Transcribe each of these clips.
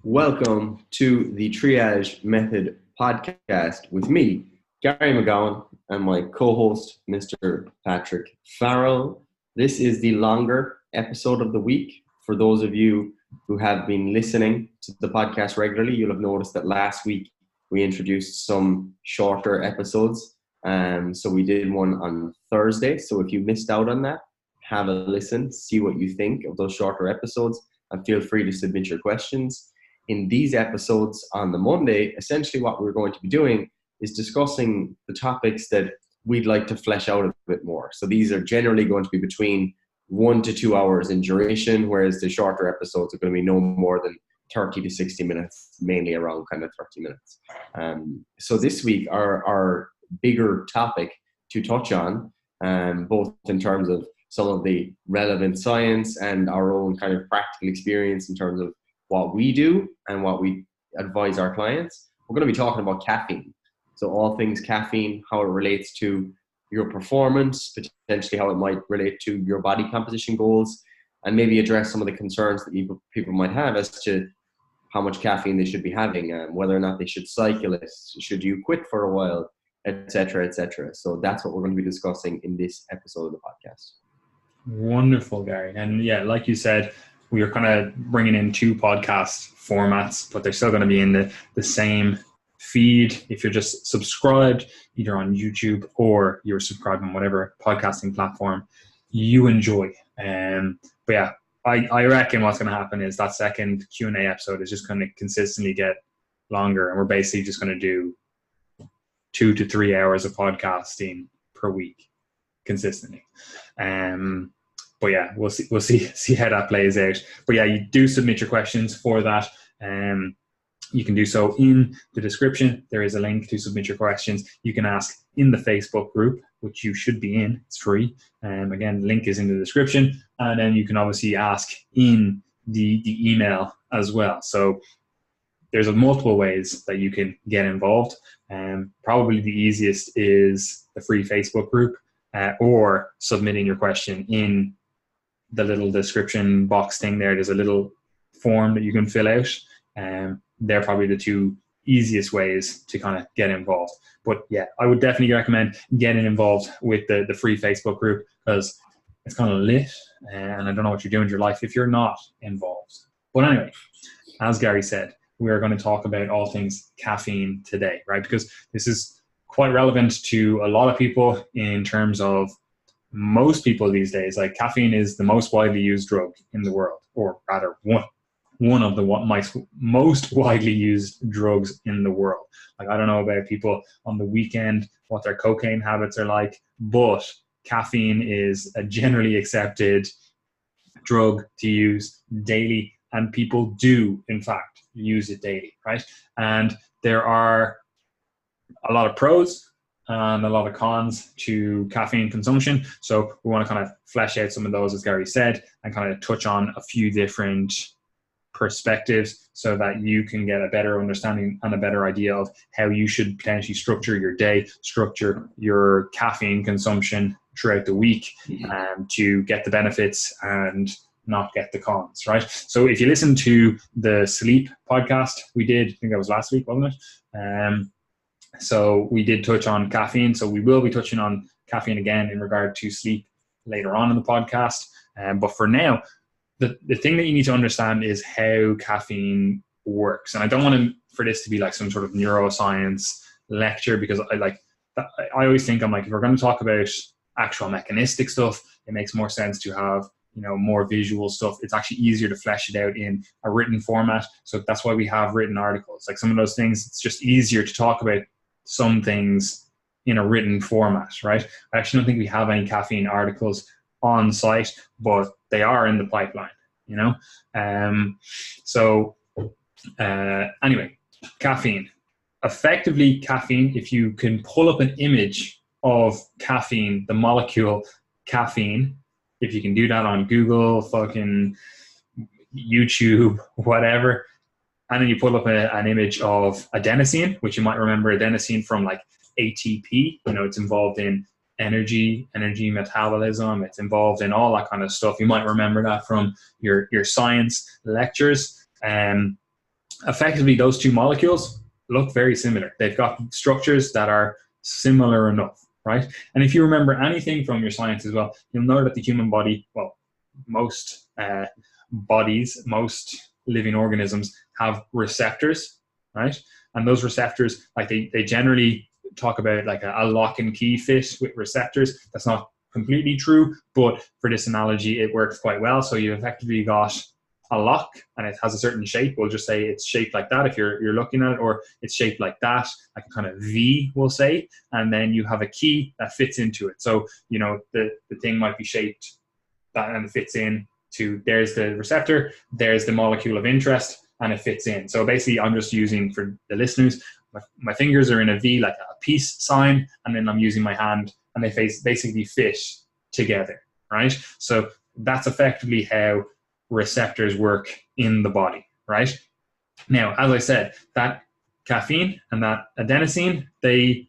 Welcome to the Triage Method podcast with me, Gary McGowan, and my co-host, Mr. Patrick Farrell. This is the longer episode of the week. For those of you who have been listening to the podcast regularly, you'll have noticed that last week we introduced some shorter episodes. So we did one on Thursday. So if you missed out on that, have a listen, see what you think of those shorter episodes, and feel free to submit your questions. In these episodes on the Monday, essentially what we're going to be doing is discussing the topics that we'd like to flesh out a bit more. So these are generally going to be between 1 to 2 hours in duration, whereas the shorter episodes are going to be no more than 30 to 60 minutes, mainly around kind of 30 minutes. So this week, our bigger topic to touch on, both in terms of some of the relevant science and our own kind of practical experience in terms of what we do and what we advise our clients. We're going to be talking about caffeine. So all things caffeine, how it relates to your performance, potentially how it might relate to your body composition goals, and maybe address some of the concerns that people might have as to how much caffeine they should be having, whether or not they should cycle it, should you quit for a while, etc., etc. So that's what we're going to be discussing in this episode of the podcast. Wonderful, Gary. And yeah, like you said, we are kind of bringing in two podcast formats, but they're still going to be in the same feed. If you're just subscribed either on YouTube or you're subscribed on whatever podcasting platform you enjoy. But yeah, I reckon what's going to happen is that second Q&A episode is just going to consistently get longer, and we're basically just going to do 2 to 3 hours of podcasting per week consistently. But yeah, we'll see how that plays out. But yeah, you do submit your questions for that. You can do so in the description. There is a link to submit your questions. You can ask in the Facebook group, which you should be in. It's free. Again, the link is in the description. And then you can obviously ask in the email as well. So there's multiple ways that you can get involved. Probably the easiest is the free Facebook group, or submitting your question in the little description box thing there. There's a little form that you can fill out. They're probably the two easiest ways to kind of get involved. But yeah, I would definitely recommend getting involved with the free Facebook group, because it's kind of lit, and I don't know what you're doing in your life if you're not involved. But anyway, as Gary said, we are going to talk about all things caffeine today, right? Because this is quite relevant to a lot of people in terms of most people these days. Like, caffeine is the most widely used drug in the world, or rather one of the most widely used drugs in the world. Like, I don't know about people on the weekend, what their cocaine habits are like, but caffeine is a generally accepted drug to use daily, and people do, in fact, use it daily, right? And there are a lot of pros and a lot of cons to caffeine consumption. So we want to kind of flesh out some of those, as Gary said, and kind of touch on a few different perspectives so that you can get a better understanding and a better idea of how you should potentially structure your day, structure your caffeine consumption throughout the week, to get the benefits and not get the cons, right? So if you listen to the sleep podcast we did, I think that was last week, wasn't it? So we did touch on caffeine. So we will be touching on caffeine again in regard to sleep later on in the podcast. But for now, the thing that you need to understand is how caffeine works. And I don't want for this to be like some sort of neuroscience lecture, because I always think, I'm like, if we're going to talk about actual mechanistic stuff, it makes more sense to have, more visual stuff. It's actually easier to flesh it out in a written format. So that's why we have written articles. Like, some of those things, it's just easier to talk about some things in a written format, right? I actually don't think we have any caffeine articles on site, but they are in the pipeline, Anyway, caffeine. Effectively, caffeine, if you can pull up an image of caffeine, the molecule caffeine, if you can do that on Google, fucking YouTube, whatever, and then you pull up an image of adenosine, which you might remember adenosine from like ATP. It's involved in energy metabolism. It's involved in all that kind of stuff. You might remember that from your science lectures. effectively those two molecules look very similar. They've got structures that are similar enough, right? And if you remember anything from your science as well, you'll know that the human body, well, most bodies, most living organisms have receptors, right? And those receptors, like they generally talk about like a lock and key fit with receptors. That's not completely true, but for this analogy, it works quite well. So you've effectively got a lock and it has a certain shape. We'll just say it's shaped like that if you're looking at it, or it's shaped like that, like a kind of V, we'll say. And then you have a key that fits into it. So, you know, the thing might be shaped that and it fits in to, there's the receptor, there's the molecule of interest, and it fits in. So basically I'm just using, for the listeners, my fingers are in a V, like a peace sign, and then I'm using my hand and they basically fit together, right? So that's effectively how receptors work in the body, right? Now, as I said, that caffeine and that adenosine, they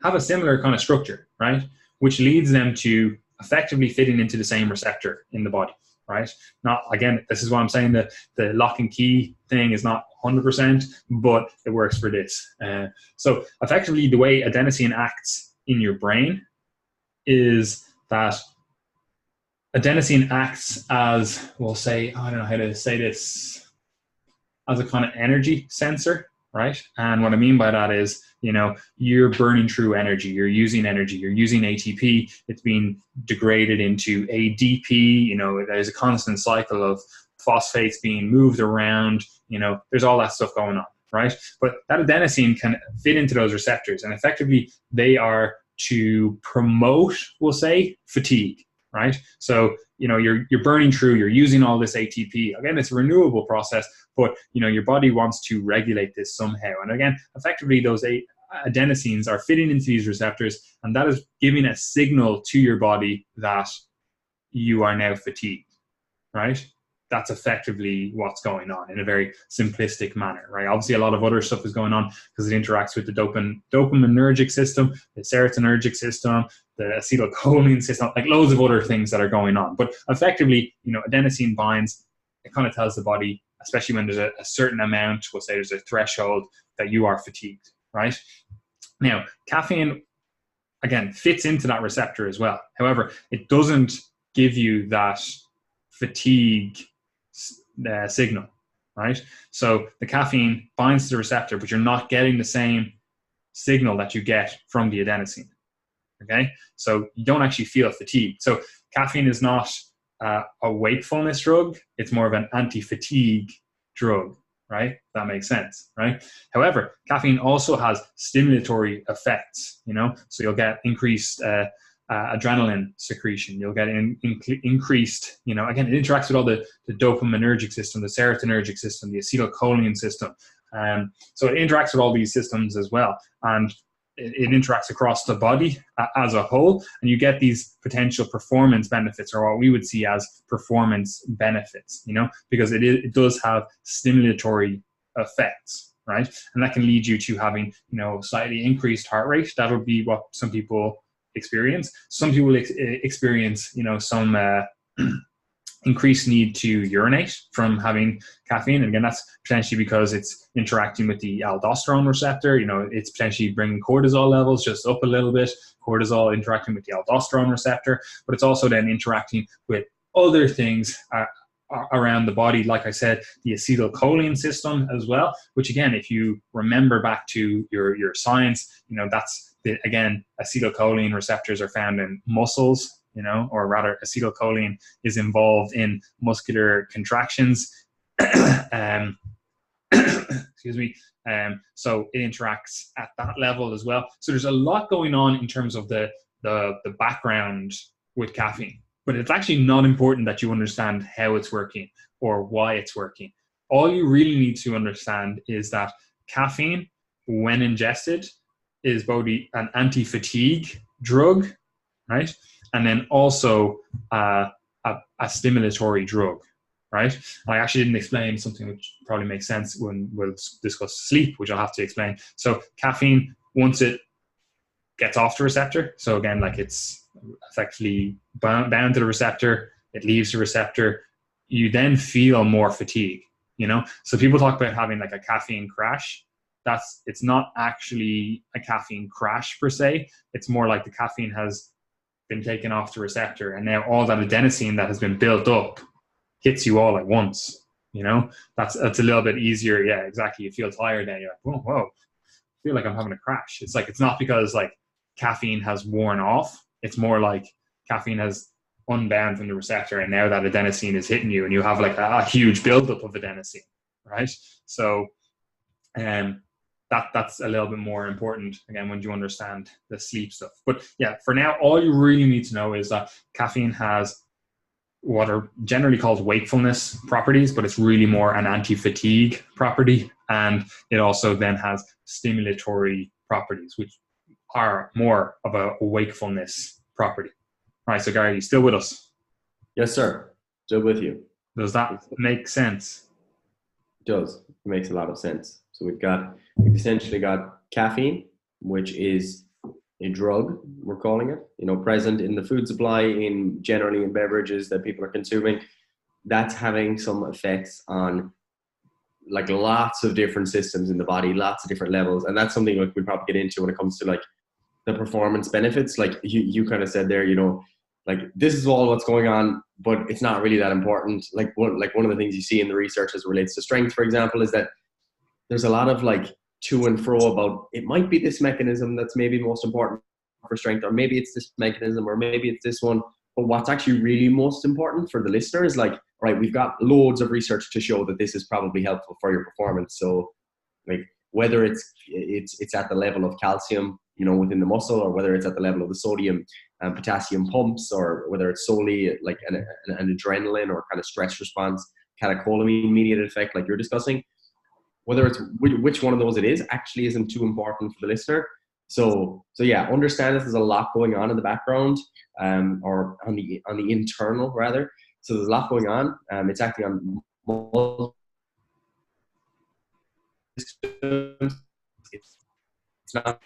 have a similar kind of structure, right? Which leads them to effectively fitting into the same receptor in the body, right? Not, again, this is what I'm saying, that the lock and key thing is not 100%, but it works for this. So effectively the way adenosine acts in your brain is that adenosine acts as, we'll say, I don't know how to say this, as a kind of energy sensor, right? And what I mean by that is, you know, you're burning through energy, you're using ATP, it's being degraded into ADP, you know, there's a constant cycle of phosphates being moved around, you know, there's all that stuff going on, right? But that adenosine can fit into those receptors, and effectively they are to promote, we'll say, fatigue, right? So, you know, you're burning through, you're using all this ATP. Again, it's a renewable process, but, you know, your body wants to regulate this somehow. And again, effectively those adenosines are fitting into these receptors, and that is giving a signal to your body that you are now fatigued, right? That's effectively what's going on in a very simplistic manner, right? Obviously, a lot of other stuff is going on because it interacts with the dopaminergic system, the serotonergic system, the acetylcholine system, like loads of other things that are going on. But effectively, you know, adenosine binds, it kind of tells the body, especially when there's a certain amount, we'll say there's a threshold, that you are fatigued, right? Now, caffeine, again, fits into that receptor as well. However, it doesn't give you that fatigue signal, right? So the caffeine binds to the receptor, but you're not getting the same signal that you get from the adenosine, okay? So you don't actually feel fatigue. So caffeine is not a wakefulness drug, it's more of an anti-fatigue drug, right? That makes sense, right? However, caffeine also has stimulatory effects, you know, so you'll get increased adrenaline secretion, you'll get increased, you know, again, it interacts with all the dopaminergic system, the serotonergic system, the acetylcholine system. So it interacts with all these systems as well. And it interacts across the body as a whole, and you get these potential performance benefits, or what we would see as performance benefits, you know, because it does have stimulatory effects, right? And that can lead you to having, you know, slightly increased heart rate. That would be what some people experience. Some people experience, you know, some increased need to urinate from having caffeine. And again, that's potentially because it's interacting with the aldosterone receptor. You know, it's potentially bringing cortisol levels just up a little bit, cortisol interacting with the aldosterone receptor, but it's also then interacting with other things around the body. Like I said, the acetylcholine system as well, which again, if you remember back to your science, you know, that's again, acetylcholine receptors are found in muscles, you know, or rather acetylcholine is involved in muscular contractions. Excuse me. So it interacts at that level as well. So there's a lot going on in terms of the background with caffeine, but it's actually not important that you understand how it's working or why it's working. All you really need to understand is that caffeine, when ingested, is both an anti-fatigue drug, right? And then also a stimulatory drug, right? And I actually didn't explain something which probably makes sense when we'll discuss sleep, which I'll have to explain. So caffeine, once it gets off the receptor, so again, like it's effectively bound to the receptor, it leaves the receptor, you then feel more fatigue. you know? So people talk about having like a caffeine crash. It's not actually a caffeine crash per se. It's more like the caffeine has been taken off the receptor, and now all that adenosine that has been built up hits you all at once. You know, that's a little bit easier. Yeah, exactly. You feel tired, and you're like, whoa, I feel like I'm having a crash. It's like, it's not because like caffeine has worn off. It's more like caffeine has unbound from the receptor, and now that adenosine is hitting you, and you have like a huge buildup of adenosine, right? So, that's a little bit more important again when you understand the sleep stuff. But yeah, for now, all you really need to know is that caffeine has what are generally called wakefulness properties, but it's really more an anti-fatigue property. And it also then has stimulatory properties, which are more of a wakefulness property. All right, so Gary, you still with us? Yes, sir. Still with you. Does that make sense? It does. It makes a lot of sense. So we've essentially got caffeine, which is a drug, we're calling it, present in the food supply, generally in beverages that people are consuming. That's having some effects on like lots of different systems in the body, lots of different levels. And that's something like we'll probably get into when it comes to like the performance benefits. Like you kind of said there, like this is all what's going on, but it's not really that important. Like one of the things you see in the research as it relates to strength, for example, is that there's a lot of like to and fro about it might be this mechanism that's maybe most important for strength, or maybe it's this mechanism, or maybe it's this one. But what's actually really most important for the listener is like, all right, we've got loads of research to show that this is probably helpful for your performance. So like whether it's at the level of calcium, within the muscle, or whether it's at the level of the sodium and potassium pumps, or whether it's solely like an adrenaline or kind of stress response, catecholamine mediated effect like you're discussing, whether it's which one of those it is actually isn't too important for the listener. So yeah, understand that there's a lot going on in the background, or on the internal rather. So there's a lot going on. It's acting on multiple systems. It's not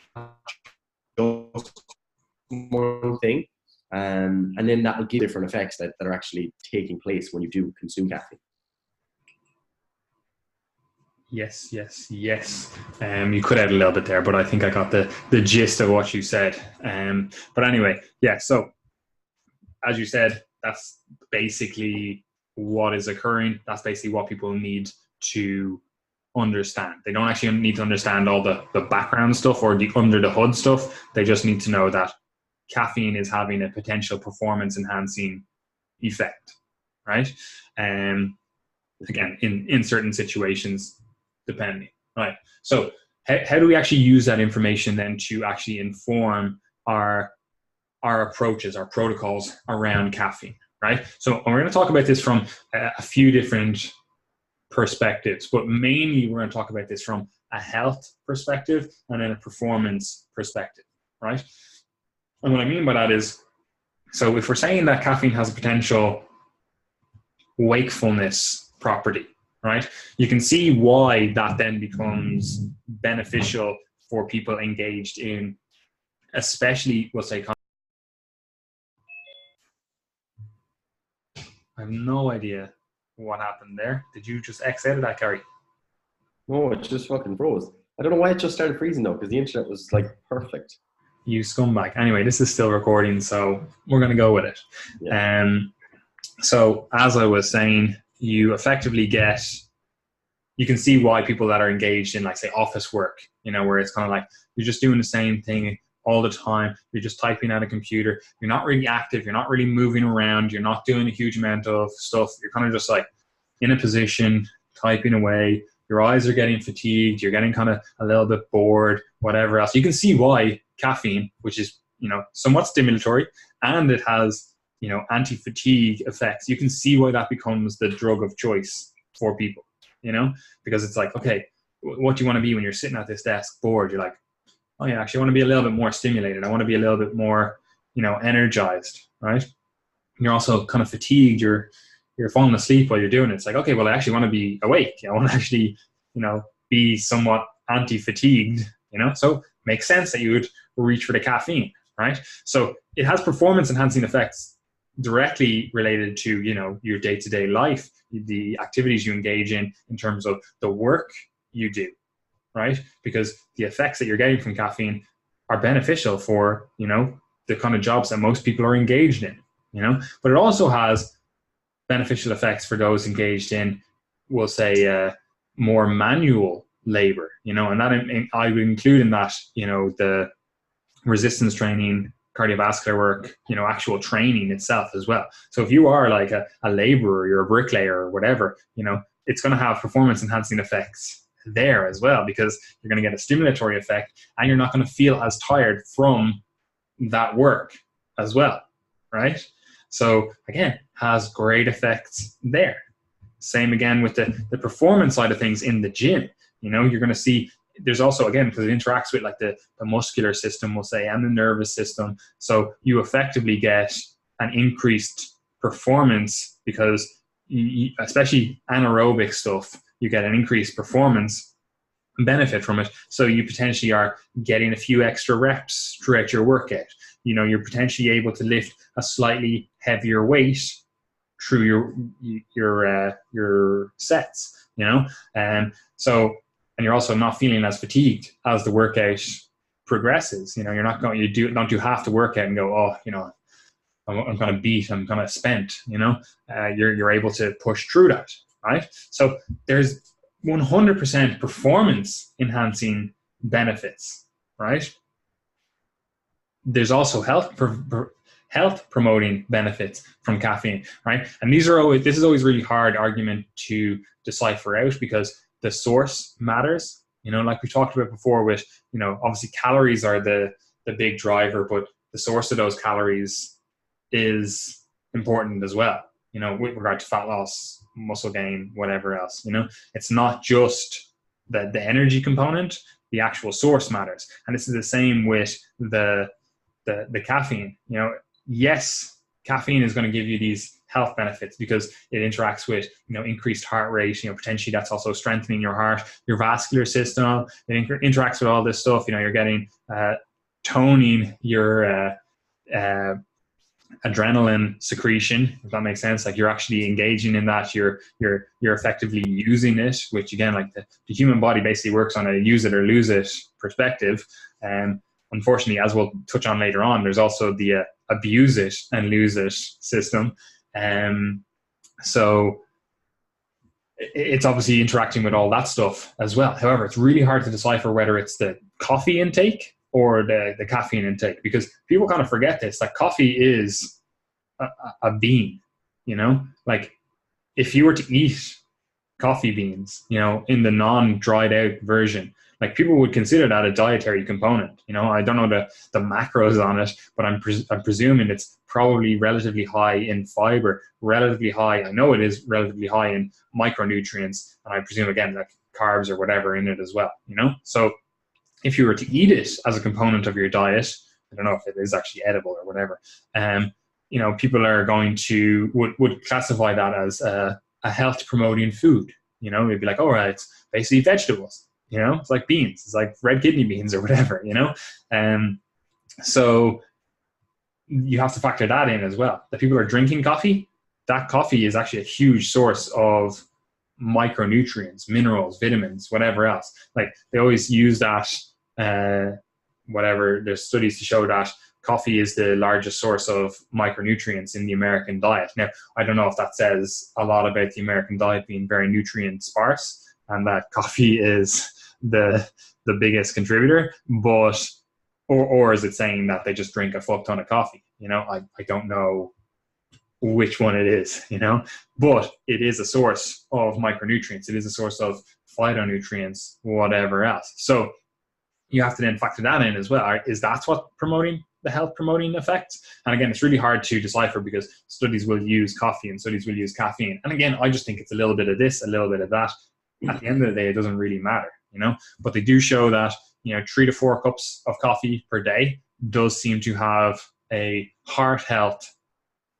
just one thing, and then that will give different effects that are actually taking place when you do consume caffeine. Yes. You cut out a little bit there, but I think I got the gist of what you said. But anyway, yeah. So as you said, that's basically what is occurring. That's basically what people need to understand. They don't actually need to understand all the background stuff or the under the hood stuff. They just need to know that caffeine is having a potential performance enhancing effect, right? Again, in certain situations, depending, right? So how do we actually use that information then to actually inform our approaches, our protocols around caffeine, right? So we're going to talk about this from a few different perspectives, but mainly we're going to talk about this from a health perspective and then a performance perspective, right? And what I mean by that is, so if we're saying that caffeine has a potential wakefulness property, right? You can see why that then becomes beneficial for people engaged in, especially, we'll say, I have no idea what happened there. Did you just X out of that, Gary? No, it just fucking froze. I don't know why it just started freezing though, because the internet was like perfect. You scumbag. Anyway, this is still recording, so we're going to go with it. Yeah. So as I was saying, you effectively you can see why people that are engaged in, like, say, office work, where it's kind of like you're just doing the same thing all the time. You're just typing at a computer. You're not really active. You're not really moving around. You're not doing a huge amount of stuff. You're kind of just like in a position, typing away. Your eyes are getting fatigued. You're getting kind of a little bit bored, whatever else. You can see why caffeine, which is, somewhat stimulatory, and it has, anti-fatigue effects. You can see why that becomes the drug of choice for people, because it's like, okay, what do you want to be when you're sitting at this desk bored? You're like, oh yeah, actually I want to be a little bit more stimulated. I want to be a little bit more, energized, right? You're also kind of fatigued. You're falling asleep while you're doing it. It's like, okay, well, I actually want to be awake. I want to actually, be somewhat anti-fatigued, so makes sense that you would reach for the caffeine, right? So it has performance enhancing effects directly related to, your day-to-day life, the activities you engage in terms of the work you do, right? Because the effects that you're getting from caffeine are beneficial for, the kind of jobs that most people are engaged in, but it also has beneficial effects for those engaged in, we'll say, more manual labor, and that I would include in that, the resistance training, cardiovascular work, actual training itself as well. So if you are like a laborer, you're a bricklayer or whatever, it's going to have performance enhancing effects there as well, because you're going to get a stimulatory effect and you're not going to feel as tired from that work as well, right? So again, has great effects there. Same again with the performance side of things in the gym. You're going to see there's also, again, because it interacts with like the muscular system, we'll say, and the nervous system. So you effectively get an increased performance because especially anaerobic stuff, you get an increased performance benefit from it. So you potentially are getting a few extra reps throughout your workout. You're potentially able to lift a slightly heavier weight through your sets, and you're also not feeling as fatigued as the workout progresses. You're not going, don't do half the workout and go, I'm kind of beat, I'm kind of spent, you're able to push through that, right? So there's 100% performance enhancing benefits, right? There's also health promoting benefits from caffeine, right? And this is always really hard argument to decipher out, because the source matters, like we talked about before with, obviously calories are the big driver, but the source of those calories is important as well, with regard to fat loss, muscle gain, whatever else, it's not just the energy component, the actual source matters. And this is the same with the caffeine. Yes, caffeine is going to give you these health benefits because it interacts with, increased heart rate, potentially that's also strengthening your heart, your vascular system. It interacts with all this stuff. You're getting toning your adrenaline secretion, if that makes sense. Like you're actually engaging in that, you're effectively using it, which again, like the human body basically works on a use it or lose it perspective. And unfortunately, as we'll touch on later on, there's also the abuse it and lose it system. So it's obviously interacting with all that stuff as well. However, it's really hard to decipher whether it's the coffee intake or the caffeine intake, because people kind of forget this. Like coffee is a bean, like if you were to eat coffee beans, in the non-dried out version, like people would consider that a dietary component. I don't know the macros on it, but I'm presuming it's probably relatively high in fiber, relatively high. I know it is relatively high in micronutrients, and I presume again like carbs or whatever in it as well. So if you were to eat it as a component of your diet, I don't know if it is actually edible or whatever. People are going to would classify that as a health promoting food. It'd be like, all right, it's basically vegetables. It's like beans. It's like red kidney beans or whatever, So you have to factor that in as well. That people are drinking coffee, that coffee is actually a huge source of micronutrients, minerals, vitamins, whatever else. Like they always use that, there's studies to show that coffee is the largest source of micronutrients in the American diet. Now, I don't know if that says a lot about the American diet being very nutrient sparse and that coffee is the biggest contributor, but or is it saying that they just drink a fuck ton of coffee? I don't know which one it is, but it is a source of micronutrients. It is a source of phytonutrients, whatever else. So you have to then factor that in as well. Is that what promoting the health promoting effects? And again, it's really hard to decipher because studies will use coffee and studies will use caffeine. And again, I just think it's a little bit of this, a little bit of that. At the end of the day, it doesn't really matter, but they do show that, 3 to 4 cups of coffee per day does seem to have a heart health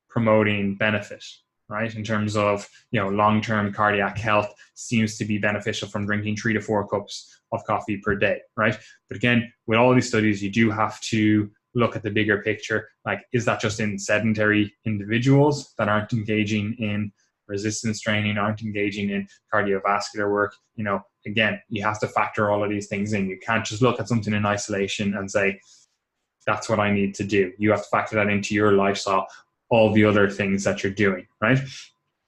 promoting benefit, right? In terms of, long-term cardiac health seems to be beneficial from drinking 3 to 4 cups of coffee per day, right? But again, with all these studies, you do have to look at the bigger picture. Like, is that just in sedentary individuals that aren't engaging in resistance training, aren't engaging in cardiovascular work? You know, again, you have to factor all of these things in. You can't just look at something in isolation and say, that's what I need to do. You have to factor that into your lifestyle, all the other things that you're doing, right?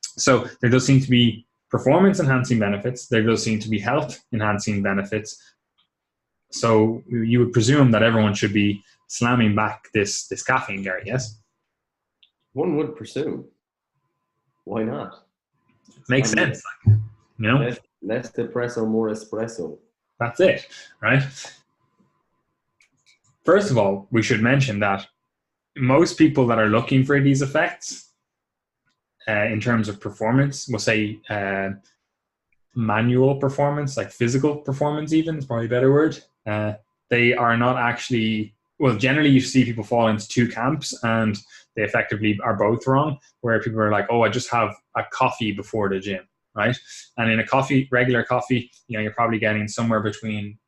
So there does seem to be performance enhancing benefits. There does seem to be health enhancing benefits. So you would presume that everyone should be slamming back this caffeine, Gary, yes? One would presume. Why not? Makes sense. You know? Less espresso, more espresso. That's it, right? First of all, we should mention that most people that are looking for these effects in terms of performance, we'll say manual performance, like physical performance even, is probably a better word. They are not actually, well, generally you see people fall into two camps and they effectively are both wrong, where people are like, oh, I just have a coffee before the gym, right? And in a coffee, regular coffee, you know, you're probably getting somewhere between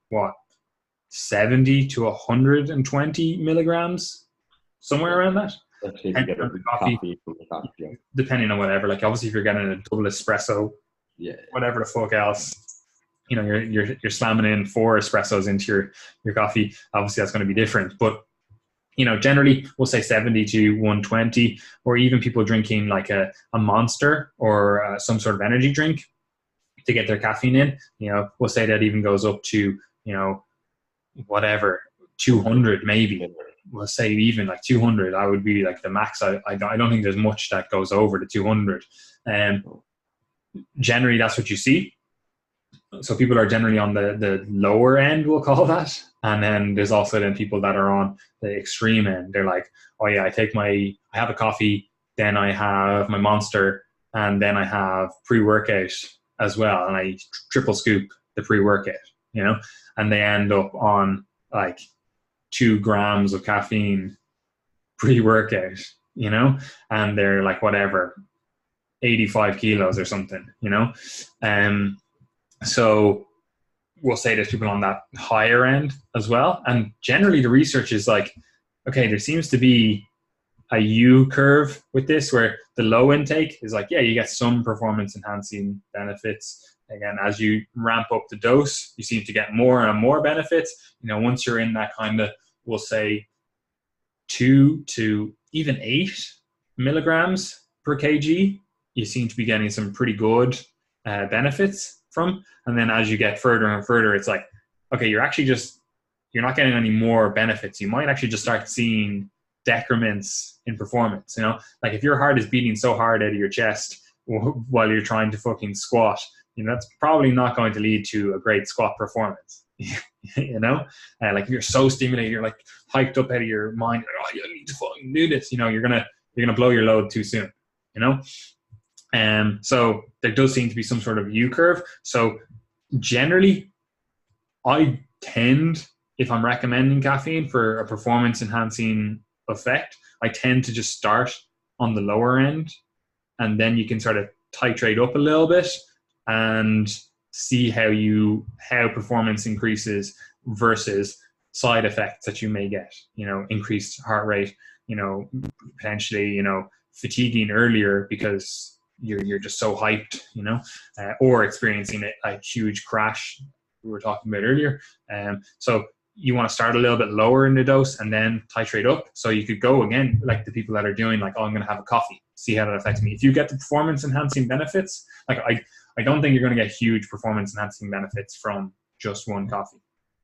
70 to 120 milligrams, somewhere around that. Especially if you get a coffee from the coffee shop. Depending on whatever. Like obviously if you're getting a double espresso, whatever the fuck else, you know, you're slamming in 4 espressos into your coffee. Obviously that's going to be different. But, you know, generally we'll say 70 to 120, or even people drinking like a Monster or some sort of energy drink to get their caffeine in. You know, we'll say that even goes up to, you know, whatever, 200 maybe. We'll say even like 200, I would be like the max. I don't think there's much that goes over the 200. Generally, that's what you see. So people are generally on the lower end, we'll call that. And then there's also then people that are on the extreme end. They're like, oh yeah, I have a coffee, then I have my Monster, and then I have pre-workout as well. And I triple scoop the pre-workout, you know, and they end up on like 2 grams of caffeine pre-workout, you know, and they're like, whatever, 85 kilos or something, you know? So we'll say there's people on that higher end as well. And generally the research is like, okay, there seems to be a U curve with this, where the low intake is like, yeah, you get some performance enhancing benefits. Again, as you ramp up the dose, you seem to get more and more benefits. You know, once you're in that kind of, we'll say 2 to even 8 milligrams per kg, you seem to be getting some pretty good benefits from. And then as you get further and further, it's like, okay, you're not getting any more benefits. You might actually just start seeing decrements in performance. You know, like if your heart is beating so hard out of your chest while you're trying to fucking squat, you know, that's probably not going to lead to a great squat performance. You know, like if you're so stimulated, you're like hyped up out of your mind, like, oh, you need to fucking do this. You know, you're gonna blow your load too soon. You know, so there does seem to be some sort of U curve. So generally, I tend, if I'm recommending caffeine for a performance enhancing effect, I tend to just start on the lower end, and then you can sort of titrate up a little bit and see how performance increases versus side effects that you may get. You know, increased heart rate, you know, potentially, you know, fatiguing earlier because you're just so hyped, you know, or experiencing a huge crash we were talking about earlier. So you want to start a little bit lower in the dose and then titrate up. So you could go again, like the people that are doing like, oh, I'm going to have a coffee, see how that affects me. If you get the performance enhancing benefits, like I don't think you're going to get huge performance enhancing benefits from just one coffee.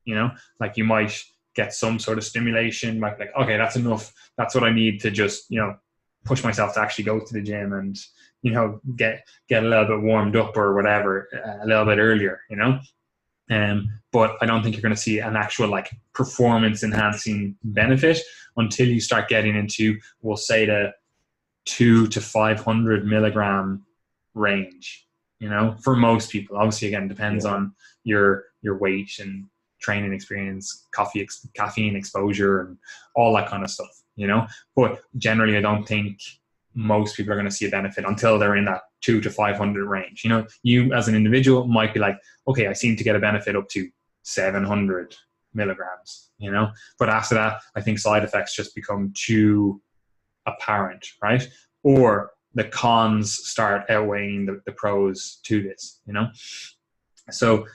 You know, like you might get some sort of stimulation, like okay, that's enough. That's what I need to just, you know, push myself to actually go to the gym and, you know, get a little bit warmed up or whatever a little bit earlier, you know. But I don't think you're going to see an actual like performance enhancing benefit until you start getting into, we'll say, the 200 to 500 milligram range, you know, for most people. Obviously, again, depends on your weight and training experience, caffeine exposure and all that kind of stuff, you know. But generally, I don't think most people are going to see a benefit until they're in that 200 to 500 range. You know, you as an individual might be like, okay, I seem to get a benefit up to 700, milligrams, you know. But after that, I think side effects just become too apparent, right? Or the cons start outweighing the pros to this, you know. So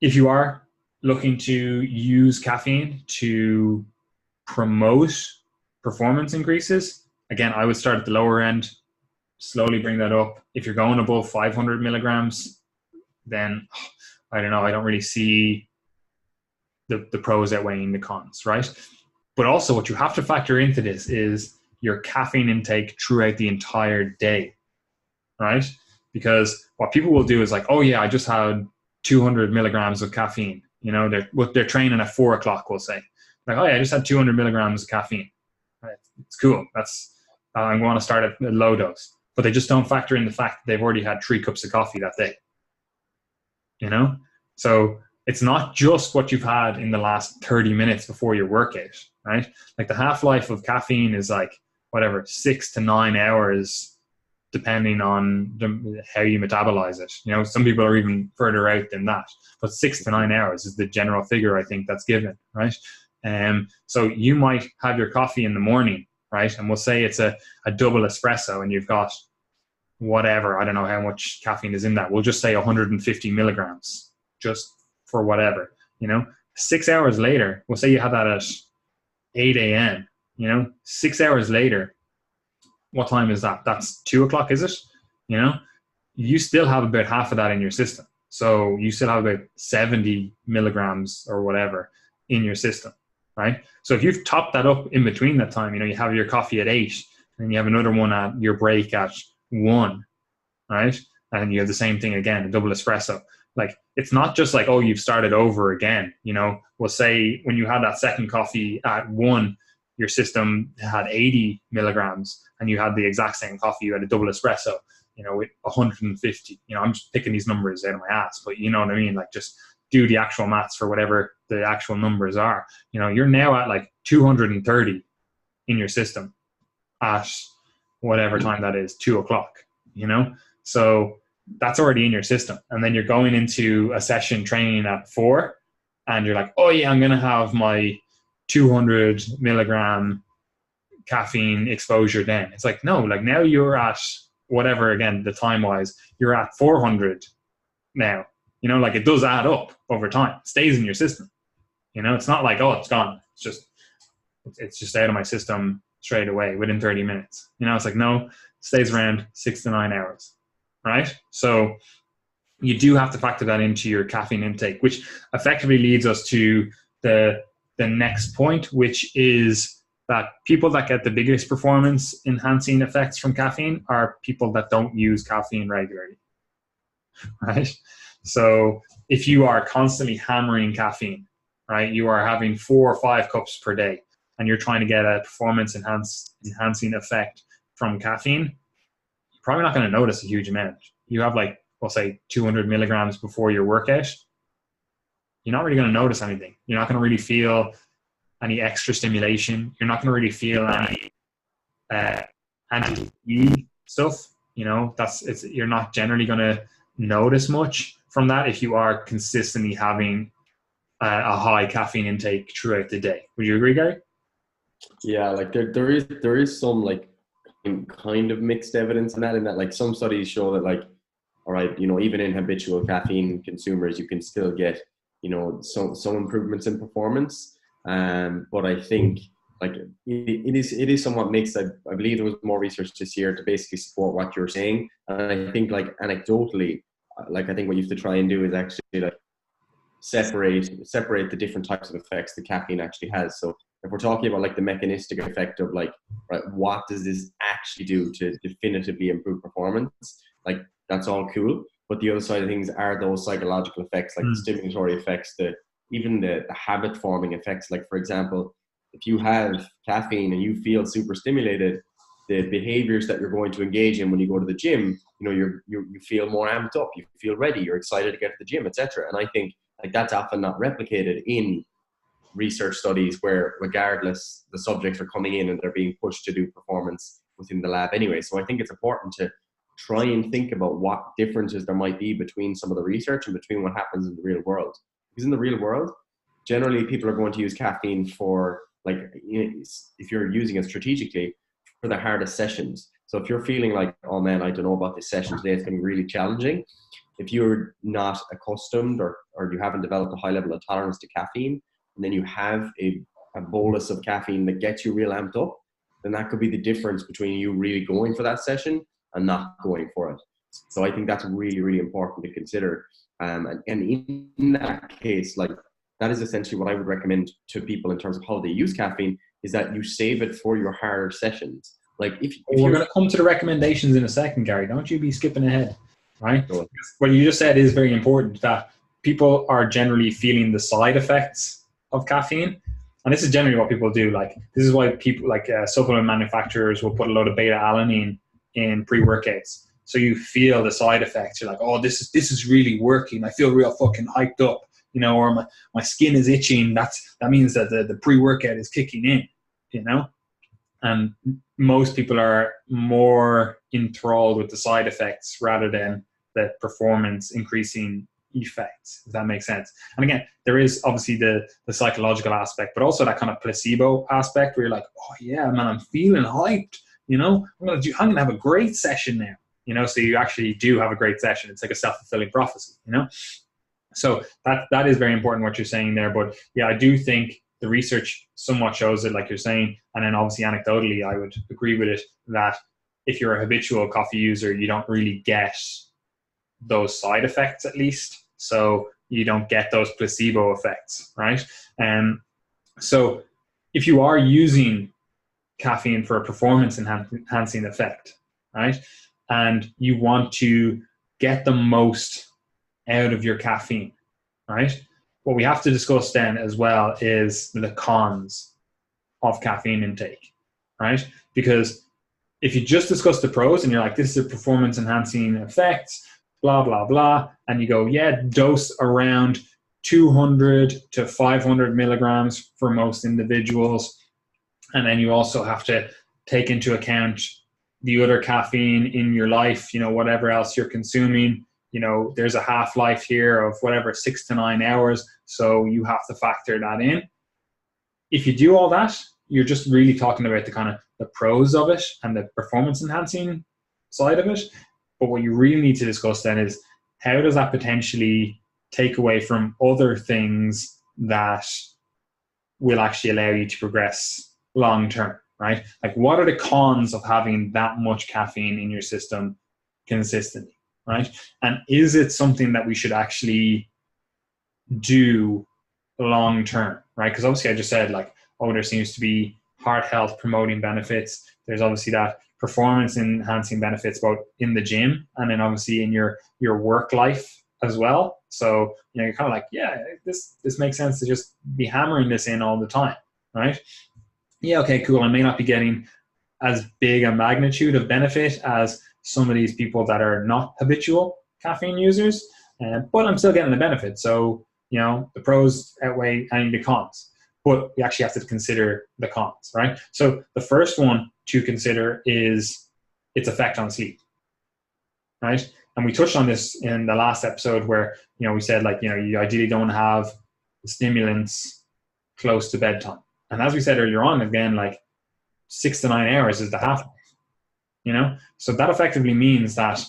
if you are looking to use caffeine to promote performance increases, again, I would start at the lower end, slowly bring that up. If you're going above 500 milligrams, then I don't know, I don't really see the pros outweighing the cons, right? But also what you have to factor into this is your caffeine intake throughout the entire day, right? Because what people will do is like, oh yeah, I just had 200 milligrams of caffeine. You know, they're training at 4 o'clock, we'll say. Like, oh yeah, I just had 200 milligrams of caffeine. Right? It's cool. I'm going to start at a low dose. But they just don't factor in the fact that they've already had 3 cups of coffee that day. You know? So it's not just what you've had in the last 30 minutes before your workout, right? Like the half-life of caffeine is like, whatever, 6 to 9 hours, depending on how you metabolize it. You know, some people are even further out than that, but 6 to 9 hours is the general figure I think that's given, right? So you might have your coffee in the morning, right? And we'll say it's a double espresso and you've got whatever, I don't know how much caffeine is in that. We'll just say 150 milligrams, just for whatever, you know. 6 hours later, we'll say you had that at 8 a.m., you know, 6 hours later, what time is that? That's 2 o'clock, is it? You know, you still have about half of that in your system. So you still have about 70 milligrams or whatever in your system, right? So if you've topped that up in between that time, you know, you have your coffee at 8 and you have another one at your break at 1, right? And you have the same thing again, a double espresso. Like, it's not just like, oh, you've started over again. You know, we'll say when you had that second coffee at 1, your system had 80 milligrams and you had the exact same coffee, you had a double espresso, you know, with 150. You know, I'm just picking these numbers out of my ass, but you know what I mean? Like, just do the actual maths for whatever the actual numbers are. You know, you're now at like 230 in your system at whatever time that is, 2 o'clock, you know? So that's already in your system. And then you're going into a session training at 4 and you're like, oh yeah, I'm going to have my 200 milligram caffeine exposure then. It's like, no, like now you're at whatever, again, the time wise, you're at 400 now, you know, like it does add up over time. It stays in your system. You know, it's not like, oh, it's gone. It's just out of my system straight away within 30 minutes. You know, it's like, no, it stays around 6 to 9 hours, right? So you do have to factor that into your caffeine intake, which effectively leads us to the next point, which is that people that get the biggest performance enhancing effects from caffeine are people that don't use caffeine regularly, right? So if you are constantly hammering caffeine, right, you are having 4 or 5 cups per day and you're trying to get a performance enhancing effect from caffeine, you're probably not going to notice a huge amount. You have like, we'll say 200 milligrams before your workout, you're not really going to notice anything. You're not going to really feel any extra stimulation. You're not going to really feel any anti-fatigue stuff. You know, you're not generally going to notice much from that if you are consistently having a high caffeine intake throughout the day. Would you agree, Gary? Yeah, like there is some like kind of mixed evidence in that like some studies show that like, all right, you know, even in habitual caffeine consumers, you can still get, you know, some improvements in performance. But I think like it is somewhat mixed. I believe there was more research this year to basically support what you're saying. And I think like anecdotally, like I think what you have to try and do is actually like separate the different types of effects the caffeine actually has. So if we're talking about like the mechanistic effect of like, right, what does this actually do to definitively improve performance? Like that's all cool. But the other side of things are those psychological effects, like the stimulatory effects, even the habit forming effects. Like for example, if you have caffeine and you feel super stimulated, the behaviors that you're going to engage in when you go to the gym, you know, you feel more amped up, you feel ready, you're excited to get to the gym, etc. And I think like that's often not replicated in research studies where regardless the subjects are coming in and they're being pushed to do performance within the lab anyway. So I think it's important to try and think about what differences there might be between some of the research and between what happens in the real world. Because in the real world, generally people are going to use caffeine for, like, if you're using it strategically, for the hardest sessions. So if you're feeling like, oh man, I don't know about this session today, it's going to be really challenging. If you're not accustomed, or you haven't developed a high level of tolerance to caffeine, and then you have a bolus of caffeine that gets you real amped up, then that could be the difference between you really going for that session and not going for it. So I think that's really, really important to consider. And in that case, like, that is essentially what I would recommend to people in terms of how they use caffeine, is that you save it for your harder sessions. Like, if we're going to come to the recommendations in a second, Gary. Don't you be skipping ahead, right? What you just said is very important, that people are generally feeling the side effects of caffeine. And this is generally what people do. Like, this is why people, like supplement manufacturers, will put a load of beta alanine in pre-workouts. So you feel the side effects. You're like, oh, this is really working. I feel real fucking hyped up, you know, or my skin is itching. That means that the pre-workout is kicking in, you know. And most people are more enthralled with the side effects rather than the performance increasing effects, if that makes sense. And again, there is obviously the psychological aspect, but also that kind of placebo aspect where you're like, oh yeah, man, I'm feeling hyped, you know, I'm gonna have a great session now, you know. So you actually do have a great session. It's like a self-fulfilling prophecy, you know. So that is very important what you're saying there. But yeah, I do think the research somewhat shows it, like you're saying, and then obviously anecdotally I would agree with it, that if you're a habitual coffee user, you don't really get those side effects, at least. So you don't get those placebo effects, right? So if you are using caffeine for a performance enhancing effect, right, and you want to get the most out of your caffeine, right, what we have to discuss then as well is the cons of caffeine intake, right? Because if you just discuss the pros and you're like, this is a performance enhancing effect, blah, blah, blah, and you go, yeah, dose around 200 to 500 milligrams for most individuals. And then you also have to take into account the other caffeine in your life, you know, whatever else you're consuming. You know, there's a half-life here of whatever, 6 to 9 hours. So you have to factor that in. If you do all that, you're just really talking about the kind of the pros of it and the performance enhancing side of it. But what you really need to discuss then is, how does that potentially take away from other things that will actually allow you to progress long term, right? Like, what are the cons of having that much caffeine in your system consistently, right? And is it something that we should actually do long term, right? Because obviously I just said, like, oh, there seems to be heart health promoting benefits. There's obviously that performance enhancing benefits both in the gym and then obviously in your work life as well. So, you know, you're kind of like, yeah, this makes sense to just be hammering this in all the time, right? Yeah, okay, cool. I may not be getting as big a magnitude of benefit as some of these people that are not habitual caffeine users, but I'm still getting the benefit. So, you know, the pros outweigh any of the cons, but we actually have to consider the cons, right? So the first one to consider is its effect on sleep, right? And we touched on this in the last episode where, you know, we said, like, you know, you ideally don't have the stimulants close to bedtime. And as we said earlier on, again, like 6 to 9 hours is the half-life, you know? So that effectively means that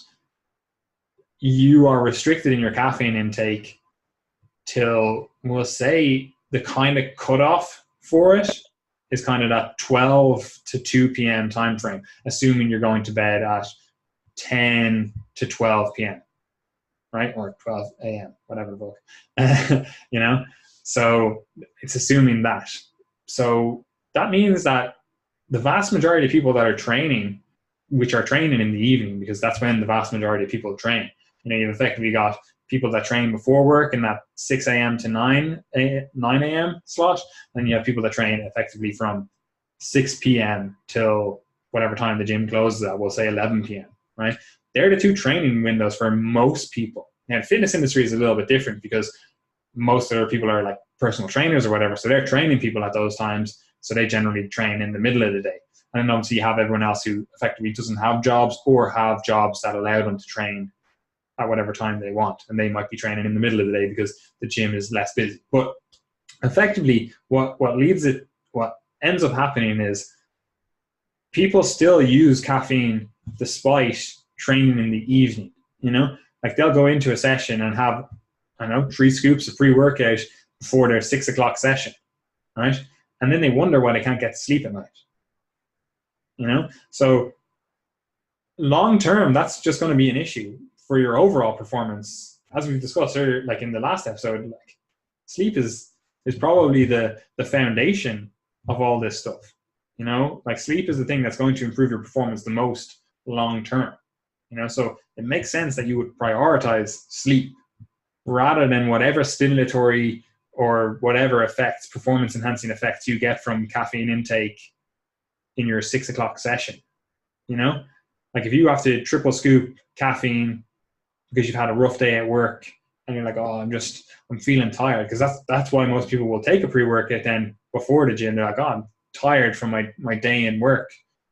you are restricted in your caffeine intake till, we'll say, the kind of cutoff for it is kind of that 12 to 2 p.m. time frame, assuming you're going to bed at 10 to 12 p.m., right? Or 12 a.m., whatever the book, you know? So it's assuming that. So that means that the vast majority of people that are training, which are training in the evening, because that's when the vast majority of people train, you know, you've effectively got people that train before work in that 6 a.m. to 9 a.m. slot, and you have people that train effectively from 6 p.m. till whatever time the gym closes at, we'll say 11 p.m., right? They're the two training windows for most people. Now, the fitness industry is a little bit different because most other people are like personal trainers or whatever, so they're training people at those times, so they generally train in the middle of the day. And then obviously you have everyone else who effectively doesn't have jobs or have jobs that allow them to train at whatever time they want, and they might be training in the middle of the day because the gym is less busy. But effectively what ends up happening is people still use caffeine despite training in the evening. Like they'll go into a session and have, I don't know, 3 scoops of pre-workout before their 6 o'clock session, right? And then they wonder why they can't get to sleep at night. So long term, that's just going to be an issue for your overall performance. As we've discussed earlier, like in the last episode, like sleep is probably the foundation of all this stuff. Like sleep is the thing that's going to improve your performance the most long term. So it makes sense that you would prioritize sleep rather than whatever stimulatory or whatever effects, performance enhancing effects you get from caffeine intake in your 6 o'clock session. Like if you have to triple scoop caffeine because you've had a rough day at work and you're like, oh, I'm feeling tired, because that's why most people will take a pre-workout then before the gym. They're like, oh, I'm tired from my day in work.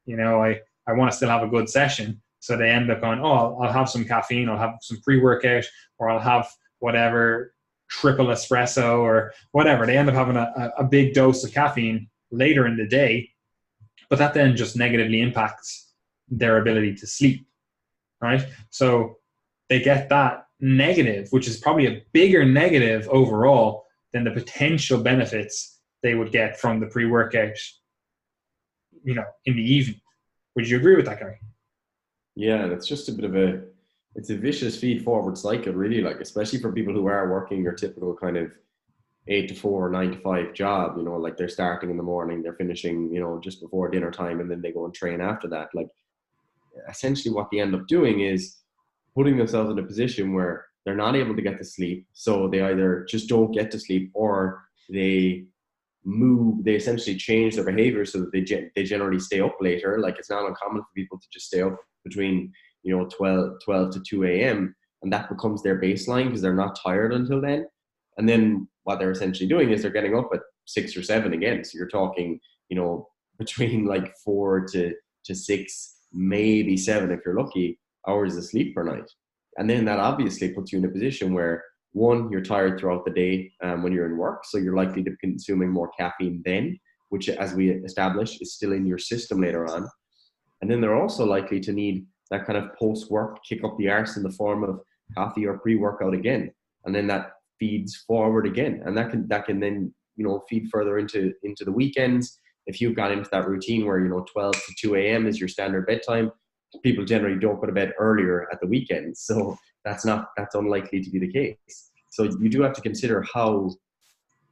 I want to still have a good session. So they end up going, oh, I'll have some caffeine, I'll have some pre-workout, or I'll have whatever triple espresso or whatever. They end up having a big dose of caffeine later in the day, but that then just negatively impacts their ability to sleep, right? So they get that negative, which is probably a bigger negative overall than the potential benefits they would get from the pre-workout, in the evening. Would you agree with that, Gary? Yeah, that's just a bit of it's a vicious feed-forward cycle, really, like, especially for people who are working your typical kind of 8 to 4 or 9 to 5 job, like they're starting in the morning, they're finishing, just before dinner time, and then they go and train after that. Like, essentially what they end up doing is putting themselves in a position where they're not able to get to sleep. So they either just don't get to sleep, or they essentially change their behavior so that they generally stay up later. Like, it's not uncommon for people to just stay up between 12 to 2 a.m. and that becomes their baseline because they're not tired until then. And then what they're essentially doing is they're getting up at 6 or 7 again. So you're talking between like 4 to 6, maybe 7 if you're lucky, hours of sleep per night. And then that obviously puts you in a position where, one, you're tired throughout the day when you're in work, so you're likely to be consuming more caffeine then, which, as we established, is still in your system later on. And then they're also likely to need that kind of post-work kick up the arse in the form of coffee or pre-workout again. And then that feeds forward again. And that can then, feed further into the weekends. If you've got into that routine where, 12 to 2 a.m. is your standard bedtime, people generally don't go to bed earlier at the weekend. So that's unlikely to be the case. So you do have to consider how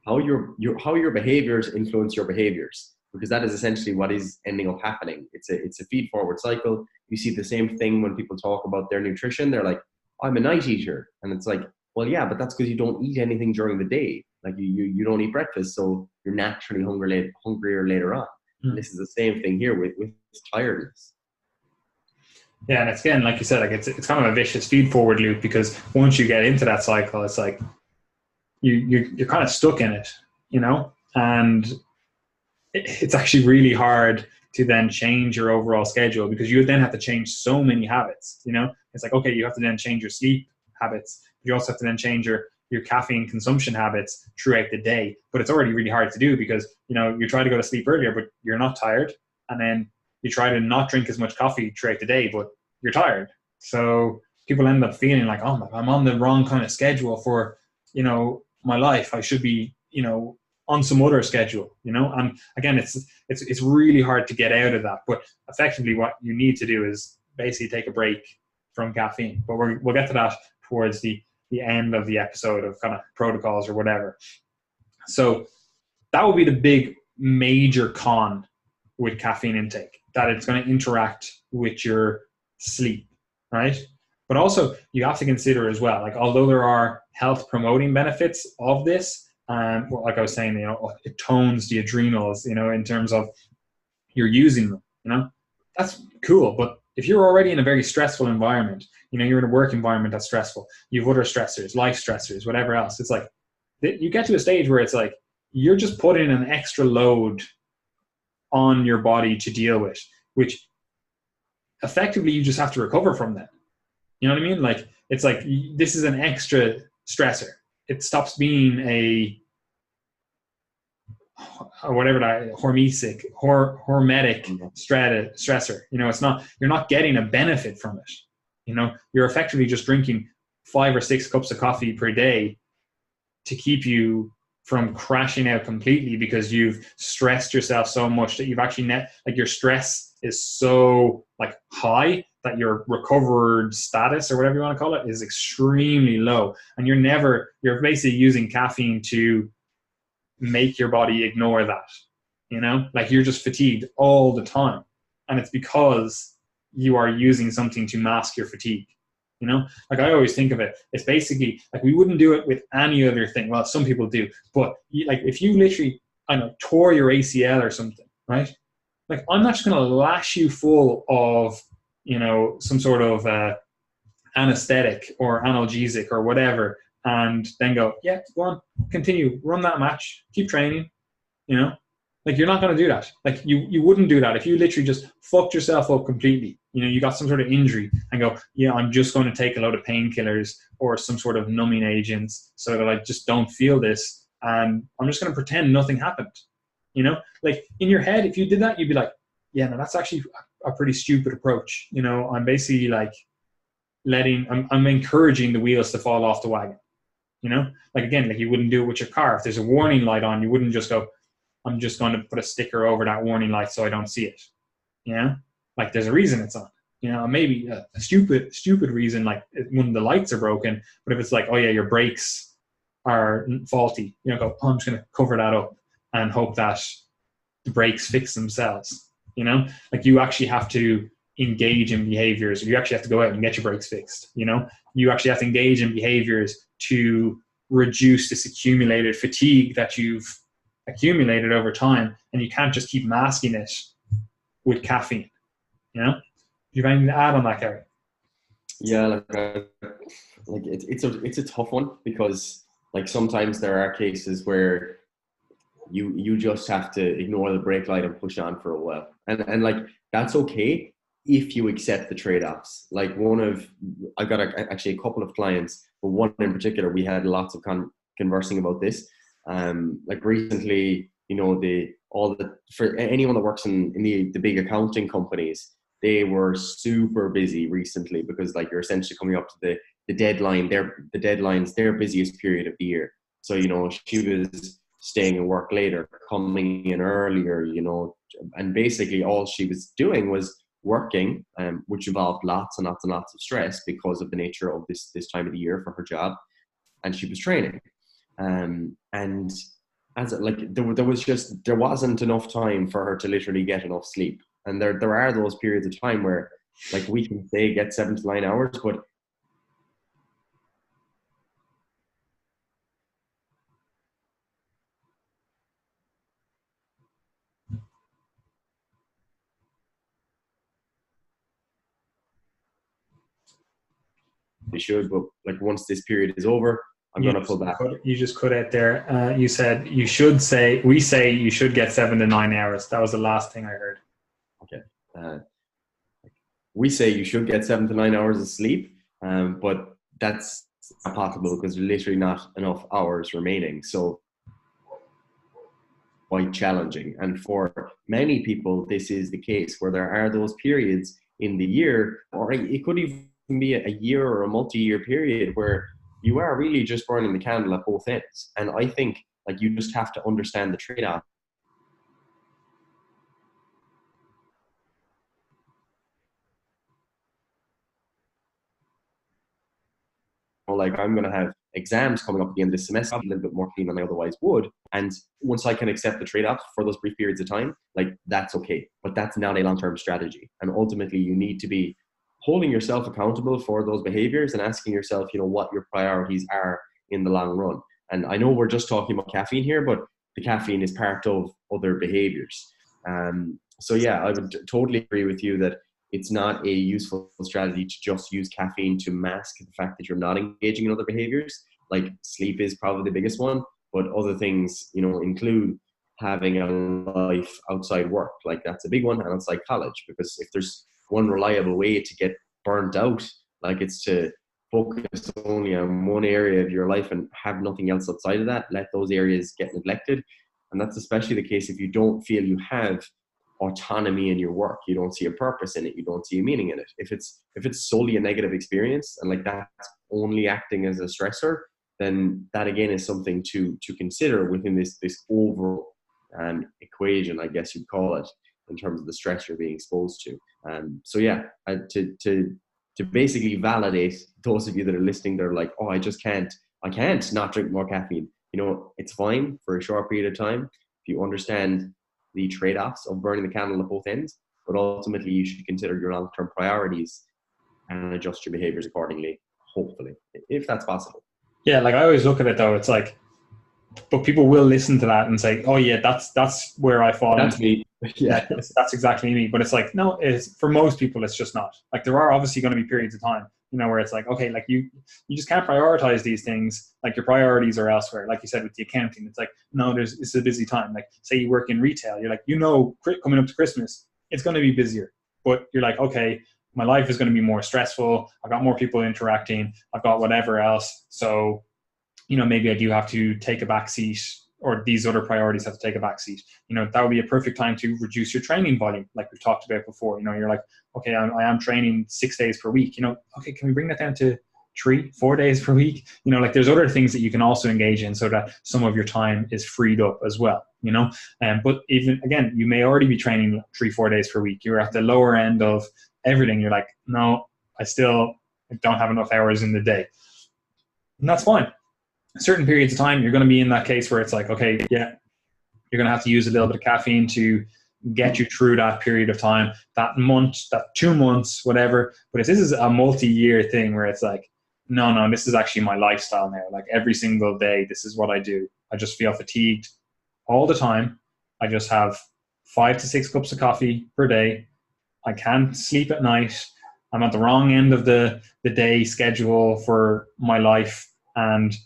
your behaviors influence your behaviors, because that is essentially what is ending up happening. It's a feed forward cycle. You see the same thing when people talk about their nutrition. They're like, I'm a night eater. And it's like, well, yeah, but that's because you don't eat anything during the day. Like you don't eat breakfast, so you're naturally hungrier later on. Mm. This is the same thing here with tiredness. Yeah, and it's, again, like you said, like it's kind of a vicious feed forward loop, because once you get into that cycle, it's like you're kind of stuck in it, and it's actually really hard to then change your overall schedule, because you then have to change so many habits. It's like, okay, you have to then change your sleep habits, but you also have to then change your caffeine consumption habits throughout the day. But it's already really hard to do, because you try to go to sleep earlier, but you're not tired, and then you try to not drink as much coffee throughout the day, but you're tired. So people end up feeling like, oh, I'm on the wrong kind of schedule for, my life. I should be, on some other schedule, and again, it's really hard to get out of that. But effectively what you need to do is basically take a break from caffeine. But we'll get to that towards the end of the episode of kind of protocols or whatever. So that would be the big major con with caffeine intake, that it's going to interact with your sleep, right? But also you have to consider as well, like, although there are health promoting benefits of this, like I was saying, it tones the adrenals, in terms of you're using them, that's cool. But if you're already in a very stressful environment, you're in a work environment that's stressful, you have other stressors, life stressors, whatever else, it's like you get to a stage where it's like you're just putting an extra load on your body to deal with, which effectively you just have to recover from that. You know what I mean? Like, it's like this is an extra stressor. It stops being a or whatever that hormetic stressor. It's not, you're not getting a benefit from it. You're effectively just drinking 5 or 6 cups of coffee per day to keep you from crashing out completely, because you've stressed yourself so much that you've actually your stress is so high that your recovered status, or whatever you want to call it, is extremely low. And you're basically using caffeine to make your body ignore that. You're just fatigued all the time, and it's because you are using something to mask your fatigue. I always think of it, it's basically we wouldn't do it with any other thing. Well, some people do, but if you literally tore your ACL or something, right? I'm not just going to lash you full of some sort of anesthetic or analgesic or whatever, and then go, yeah, go on, continue, run that match, keep training. You're not going to do that. You wouldn't do that if you literally just fucked yourself up completely. You got some sort of injury and go, yeah, I'm just going to take a load of painkillers or some sort of numbing agents so that I just don't feel this, and I'm just going to pretend nothing happened. In your head, if you did that, you'd be like, yeah, no, that's actually a pretty stupid approach. I'm basically I'm encouraging the wheels to fall off the wagon. Again, you wouldn't do it with your car. If there's a warning light on, you wouldn't just go, I'm just going to put a sticker over that warning light so I don't see it. There's a reason it's on. Maybe a stupid reason, when the lights are broken. But if it's oh yeah, your brakes are faulty, go, oh, I'm just going to cover that up and hope that the brakes fix themselves. You actually have to engage in behaviors. You actually have to go out and get your brakes fixed. You actually have to engage in behaviors to reduce this accumulated fatigue that you've accumulated over time, and you can't just keep masking it with caffeine. Do you have anything to add on that, Gary? Yeah, it's a tough one, because sometimes there are cases where you just have to ignore the brake light and push on for a while, and that's okay if you accept the trade-offs. I've got actually a couple of clients, but one in particular, we had lots of conversing about this. Recently, for anyone that works in the big accounting companies, they were super busy recently, because you're essentially coming up to the deadline. The deadline's their busiest period of the year. So she was staying at work later, coming in earlier, and basically all she was doing was working, which involved lots and lots and lots of stress because of the nature of this time of the year for her job, and she was training. And as there wasn't enough time for her to literally get enough sleep. And there are those periods of time where we can say get 7 to 9 hours, but we should. But once this period is over, I'm going to pull back. You just cut out there. You said we say you should get 7 to 9 hours. That was the last thing I heard. Okay. We say you should get 7 to 9 hours of sleep, but that's not possible because there's literally not enough hours remaining. So quite challenging. And for many people, this is the case where there are those periods in the year, or it could even be a year or a multi-year period where you are really just burning the candle at both ends. And I think you just have to understand the trade-off. I'm going to have exams coming up at the end of this semester, a little bit more clean than I otherwise would. And once I can accept the trade-off for those brief periods of time, that's okay. But that's not a long-term strategy. And ultimately, you need to be holding yourself accountable for those behaviors and asking yourself, what your priorities are in the long run. And I know we're just talking about caffeine here, but the caffeine is part of other behaviors. So yeah, I would totally agree with you that it's not a useful strategy to just use caffeine to mask the fact that you're not engaging in other behaviors. Sleep is probably the biggest one, but other things, include having a life outside work. That's a big one, and outside college, because if there's one reliable way to get burnt out, it's to focus only on one area of your life and have nothing else outside of that, let those areas get neglected. And that's especially the case if you don't feel you have autonomy in your work, you don't see a purpose in it, you don't see a meaning in it. If it's solely a negative experience and like that's only acting as a stressor, then that again is something to consider within this overall equation, I guess you'd call it, in terms of the stress you're being exposed to. So yeah, to basically validate those of you that are listening, they're like, oh, I can't not drink more caffeine. You know, it's fine for a short period of time if you understand the trade-offs of burning the candle at both ends, but ultimately you should consider your long-term priorities and adjust your behaviors accordingly, hopefully, if that's possible. Yeah, like I always look at it though, it's like, but people will listen to that and say, oh yeah, that's where I fall That's into. me. Yeah. That's exactly me. But it's like, no, it's for most people, it's just not. Like there are obviously going to be periods of time, you know, where it's like, okay, like you just can't prioritize these things. Like your priorities are elsewhere. Like you said with the accounting, it's like, no, it's a busy time. Like say you work in retail, you're like, you know, coming up to Christmas, it's going to be busier. But you're like, okay, my life is going to be more stressful. I've got more people interacting. I've got whatever else. So, you know, maybe I do have to take a back seat, or these other priorities have to take a back seat. You know, that would be a perfect time to reduce your training volume, like we've talked about before. You know, you're like, okay, I am training 6 days per week. You know, okay, can we bring that down to 3-4 days per week? You know, like there's other things that you can also engage in so that some of your time is freed up as well, you know. But even, again, you may already be training 3-4 days per week. You're at the lower end of everything. You're like, no, I still don't have enough hours in the day. And that's fine. Certain periods of time, you're going to be in that case where it's like, okay, yeah, you're going to have to use a little bit of caffeine to get you through that period of time, that month, that 2 months, whatever. But if this is a multi-year thing where it's like, no, this is actually my lifestyle now. Like every single day, this is what I do. I just feel fatigued all the time. I just have 5 to 6 cups of coffee per day. I can't sleep at night. I'm at the wrong end of the day schedule for my life. And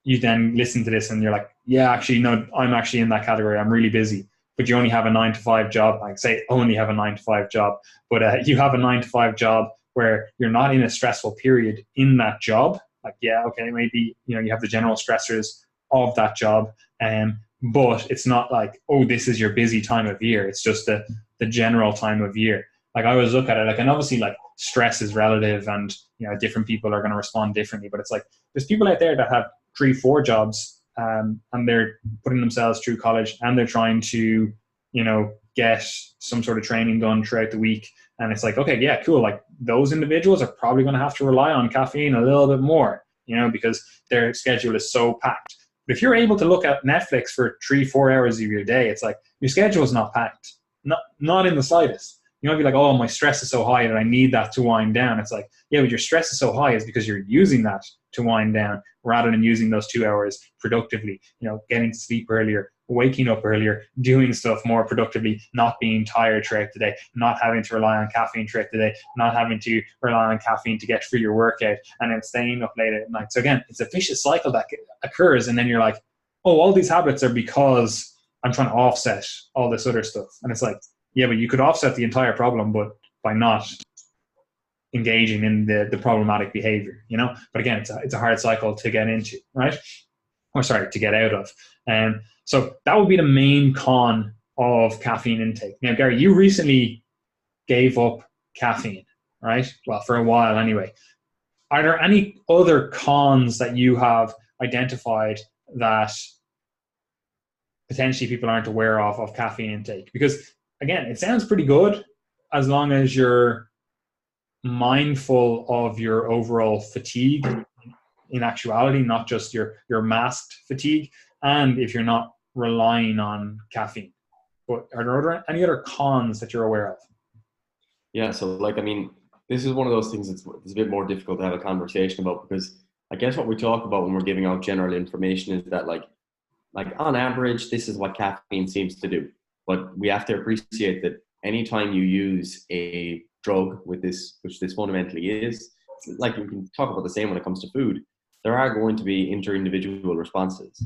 you then listen to this and you're like, yeah, actually, no, I'm actually in that category. I'm really busy. But you only have a 9-to-5 job. I say only have a 9-to-5 job, but you have a 9-to-5 job where you're not in a stressful period in that job. Like, yeah, okay, maybe, you know, you have the general stressors of that job. But it's not like, oh, this is your busy time of year. It's just the general time of year. Like I always look at it like, and obviously like stress is relative and, you know, different people are going to respond differently, but it's like, there's people out there that have 3-4 jobs and they're putting themselves through college and they're trying to, you know, get some sort of training done throughout the week. And it's like, okay, yeah, cool. Like those individuals are probably going to have to rely on caffeine a little bit more, you know, because their schedule is so packed. But if you're able to look at Netflix for 3-4 hours of your day, it's like your schedule is not packed, not in the slightest. You might be like, oh, my stress is so high that I need that to wind down. It's like, yeah, but your stress is so high is because you're using that to wind down rather than using those 2 hours productively, you know, getting to sleep earlier, waking up earlier, doing stuff more productively, not being tired throughout the day, not having to rely on caffeine throughout the day, not having to rely on caffeine to get through your workout and then staying up late at night. So again, it's a vicious cycle that occurs. And then you're like, oh, all these habits are because I'm trying to offset all this other stuff. And it's like, yeah, but you could offset the entire problem, but by not engaging in the problematic behavior, you know. But again, it's a hard cycle to get into, right? Or sorry, to get out of. So that would be the main con of caffeine intake. Now, Gary, you recently gave up caffeine, right? Well, for a while anyway. Are there any other cons that you have identified that potentially people aren't aware of caffeine intake? Because again, it sounds pretty good as long as you're mindful of your overall fatigue in actuality, not just your masked fatigue, and if you're not relying on caffeine. But are there any other cons that you're aware of? Yeah, so like, I mean, this is one of those things that's a bit more difficult to have a conversation about, because I guess what we talk about when we're giving out general information is that like on average, this is what caffeine seems to do. But we have to appreciate that anytime you use a drug with this, which this fundamentally is, like we can talk about the same when it comes to food, there are going to be inter-individual responses.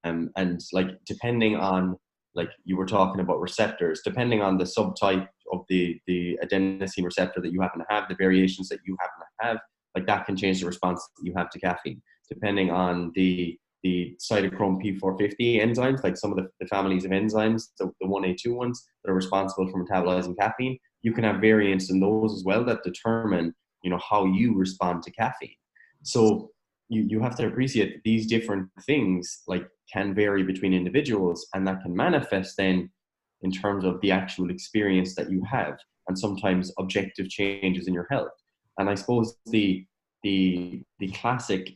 And like, depending on, like you were talking about receptors, depending on the subtype of the adenosine receptor that you happen to have, the variations that you happen to have, like that can change the response that you have to caffeine. Depending on the the cytochrome P450 enzymes, like some of the families of enzymes, the 1A2 ones that are responsible for metabolizing caffeine. You can have variants in those as well that determine, how you respond to caffeine. So you have to appreciate that these different things like can vary between individuals, and that can manifest then in terms of the actual experience that you have, and sometimes objective changes in your health. And I suppose the classic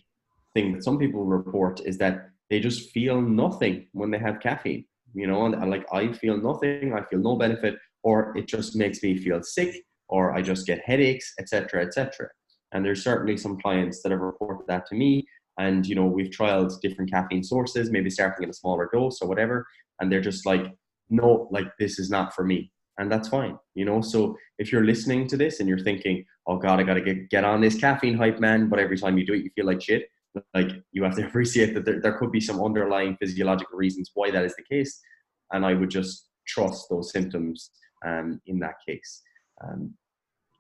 thing that some people report is that they just feel nothing when they have caffeine, and like, I feel nothing, I feel no benefit, or it just makes me feel sick, or I just get headaches, etc., etc. And there's certainly some clients that have reported that to me. And, we've trialed different caffeine sources, maybe starting at a smaller dose or whatever. And they're just like, no, like, this is not for me. And that's fine. So if you're listening to this and you're thinking, oh God, I got to get on this caffeine hype, man, but every time you do it, you feel like shit. Like, you have to appreciate that there could be some underlying physiological reasons why that is the case. And I would just trust those symptoms in that case.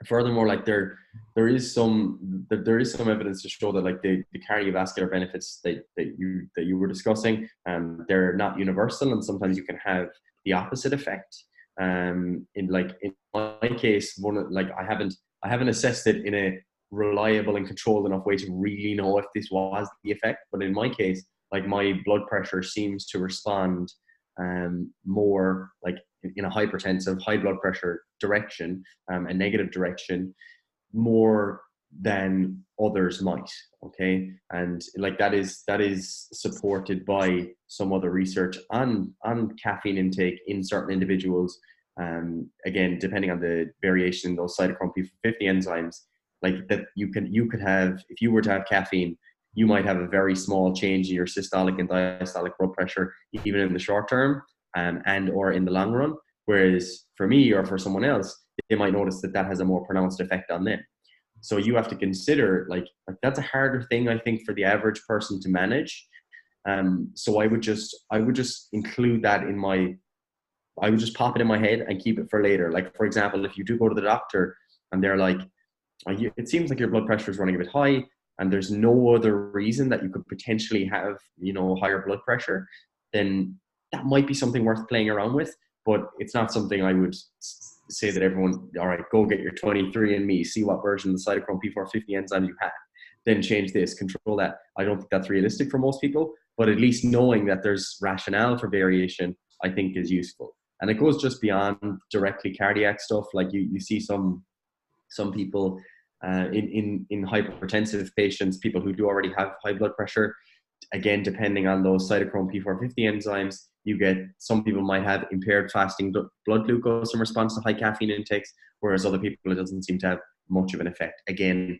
Furthermore, like there is some evidence to show that like the cardiovascular benefits that you were discussing, they're not universal, and sometimes you can have the opposite effect. In my case, I haven't assessed it in a reliable and controlled enough way to really know if this was the effect. But in my case, like, my blood pressure seems to respond more like in a hypertensive, high blood pressure direction, a negative direction, more than others might. Okay, and like that is supported by some other research on caffeine intake in certain individuals. Again, depending on the variation in those cytochrome P450 enzymes, like that you could have, if you were to have caffeine, you might have a very small change in your systolic and diastolic blood pressure, even in the short term, and or in the long run. Whereas for me or for someone else, they might notice that has a more pronounced effect on them. So you have to consider, like that's a harder thing, I think, for the average person to manage. So I would just include that I would just pop it in my head and keep it for later. Like, for example, if you do go to the doctor and they're like, it seems like your blood pressure is running a bit high, and there's no other reason that you could potentially have, higher blood pressure, then that might be something worth playing around with. But it's not something I would say that everyone, all right, go get your 23andMe, see what version of the cytochrome P450 enzyme you have, then change this, control that. I don't think that's realistic for most people, but at least knowing that there's rationale for variation, I think, is useful. And it goes just beyond directly cardiac stuff. Like you see some people in hypertensive patients, people who do already have high blood pressure, again, depending on those cytochrome P450 enzymes, you get, some people might have impaired fasting blood glucose in response to high caffeine intakes, whereas other people, it doesn't seem to have much of an effect. Again,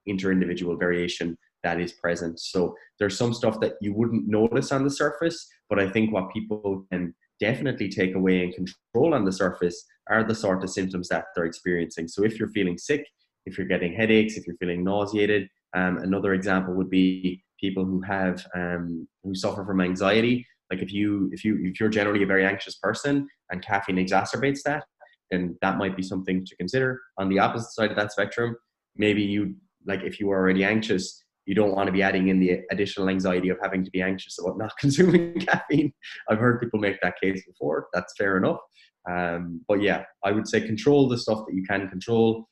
inter-individual variation that is present. So there's some stuff that you wouldn't notice on the surface, but I think what people can definitely take away and control on the surface are the sort of symptoms that they're experiencing. So if you're feeling sick, if you're getting headaches, if you're feeling nauseated, another example would be people who have who suffer from anxiety. Like if you're generally a very anxious person and caffeine exacerbates that, then that might be something to consider. On the opposite side of that spectrum, maybe if you are already anxious, you don't want to be adding in the additional anxiety of having to be anxious about not consuming caffeine. I've heard people make that case before. That's fair enough. But yeah, I would say control the stuff that you can control,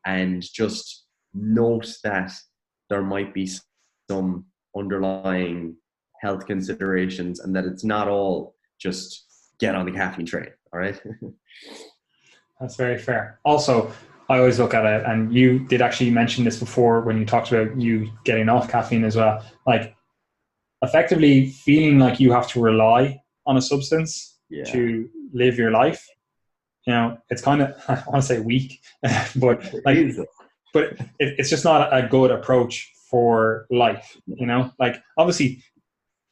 and just note that there might be some underlying health considerations, and that it's not all just get on the caffeine train. All right. That's very fair. Also, I always look at it, and you did actually mention this before when you talked about you getting off caffeine as well, like effectively feeling like you have to rely on a substance to live your life. It's kind of, I want to say weak, but it's just not a good approach for life. Like obviously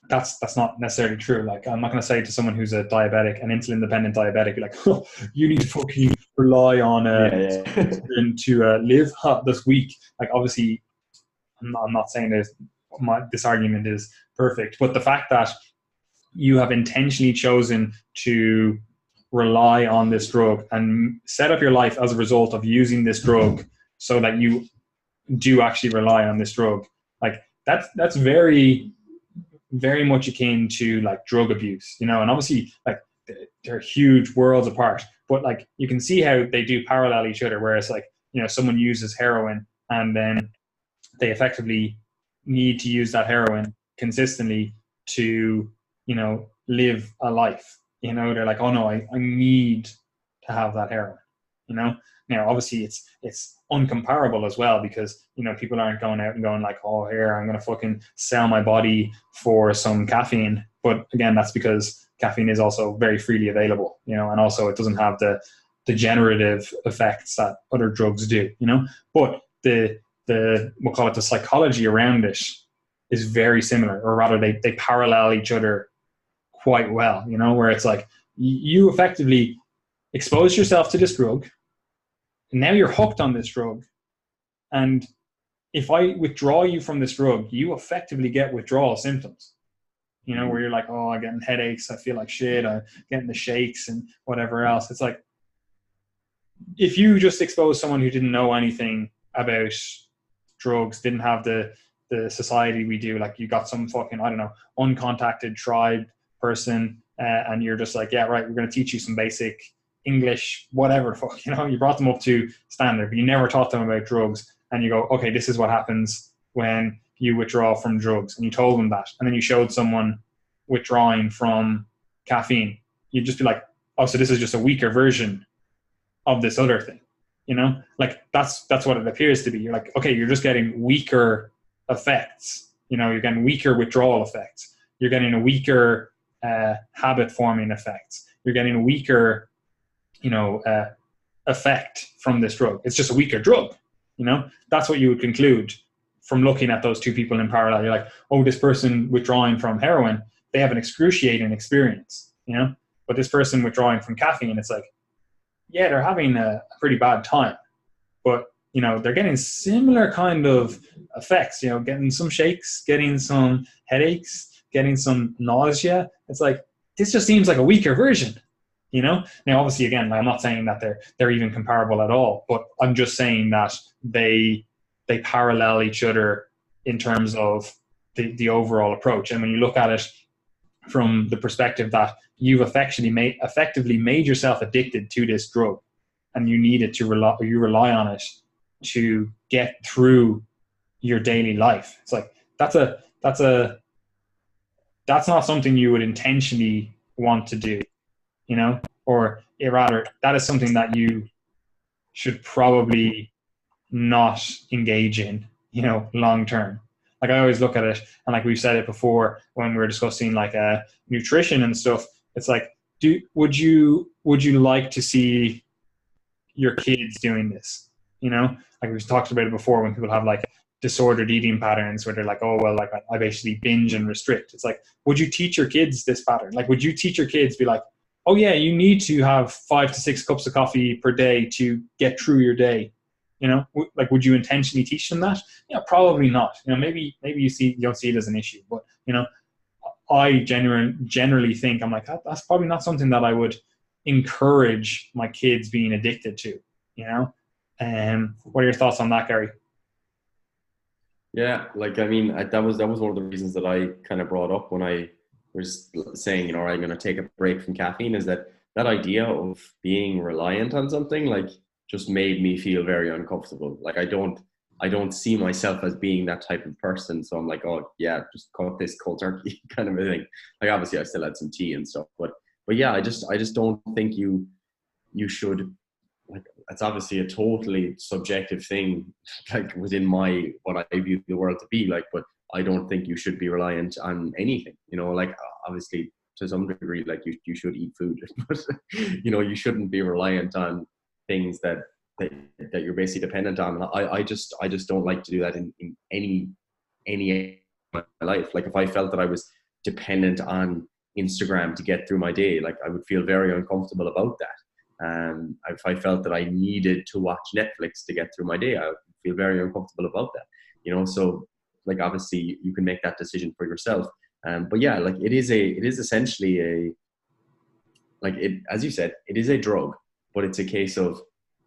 that's not necessarily true. Like I'm not going to say to someone who's a diabetic, an insulin dependent diabetic, like, oh, you need to fucking rely on insulin to live this week. Like obviously I'm not saying this argument is perfect, but the fact that you have intentionally chosen to rely on this drug and set up your life as a result of using this drug so that you do actually rely on this drug, like that's very, very much akin to like drug abuse, you know, and obviously like they're huge worlds apart, but like you can see how they do parallel each other, whereas like, you know, someone uses heroin and then they effectively need to use that heroin consistently to, you know, live a life. You know, they're like, oh no, I need to have that heroin, you know. Now obviously it's uncomparable as well, because, you know, people aren't going out and going like, oh, here, I'm going to fucking sell my body for some caffeine. But again, that's because caffeine is also very freely available, you know, and also it doesn't have the degenerative effects that other drugs do, you know. But we'll call it the psychology around it is very similar, or rather they parallel each other quite well, you know, where it's like you effectively expose yourself to this drug, and now you're hooked on this drug. And if I withdraw you from this drug, you effectively get withdrawal symptoms, you know, where you're like, oh, I'm getting headaches, I feel like shit, I'm getting the shakes and whatever else. It's like, if you just expose someone who didn't know anything about drugs, didn't have the society we do, like you got some fucking, I don't know, uncontacted tribe person, and you're just like, yeah, right, we're going to teach you some basic English, whatever the fuck, you know, you brought them up to standard, but you never taught them about drugs, and you go, okay, this is what happens when you withdraw from drugs, and you told them that, and then you showed someone withdrawing from caffeine, you'd just be like, oh, so this is just a weaker version of this other thing, you know, like that's what it appears to be. You're like, okay, you're just getting weaker effects, you know, you're getting weaker withdrawal effects, you're getting a weaker habit forming effects, you're getting a weaker, you know, effect from this drug. It's just a weaker drug, you know. That's what you would conclude from looking at those two people in parallel. You're like, oh, this person withdrawing from heroin, they have an excruciating experience, you know, but this person withdrawing from caffeine, it's like, yeah, they're having a pretty bad time, but, you know, they're getting similar kind of effects, you know, getting some shakes, getting some headaches, getting some nausea. It's like, this just seems like a weaker version, you know. Now obviously, again, I'm not saying that they're even comparable at all, but I'm just saying that they parallel each other in terms of the overall approach. And when you look at it from the perspective that you've effectively made yourself addicted to this drug, and you need it to rely on it to get through your daily life. It's like, that's not something you would intentionally want to do, you know, or rather, that is something that you should probably not engage in, you know, long term. Like I always look at it, and like we've said it before when we were discussing like nutrition and stuff, it's like, would you like to see your kids doing this? You know, like we've talked about it before, when people have like disordered eating patterns where they're like, oh, well, like I basically binge and restrict. It's like, would you teach your kids this pattern? Like, would you teach your kids, be like, oh yeah, you need to have 5 to 6 cups of coffee per day to get through your day? You know, like, would you intentionally teach them that? Yeah, probably not. You know, maybe you don't see it as an issue, but, you know, I generally think, I'm like, that's probably not something that I would encourage my kids being addicted to, you know? What are your thoughts on that, Gary? Yeah, like, I mean, that was one of the reasons that I kind of brought up when I was saying, you know, I'm going to take a break from caffeine, is that idea of being reliant on something, like, just made me feel very uncomfortable. Like, I don't see myself as being that type of person. So I'm like, oh yeah, just cut this cold turkey kind of a thing. Like, obviously I still had some tea and stuff, but yeah, I just don't think you should, like, it's obviously a totally subjective thing, like within what I view the world to be like, but I don't think you should be reliant on anything, you know, like, obviously to some degree, like you should eat food, but you know, you shouldn't be reliant on things that you're basically dependent on. I just don't like to do that in any of my life. Like, if I felt that I was dependent on Instagram to get through my day, like, I would feel very uncomfortable about that. If I felt that I needed to watch Netflix to get through my day, I would feel very uncomfortable about that, you know. So, like, obviously you can make that decision for yourself. But yeah, like, it is essentially as you said, it is a drug, but it's a case of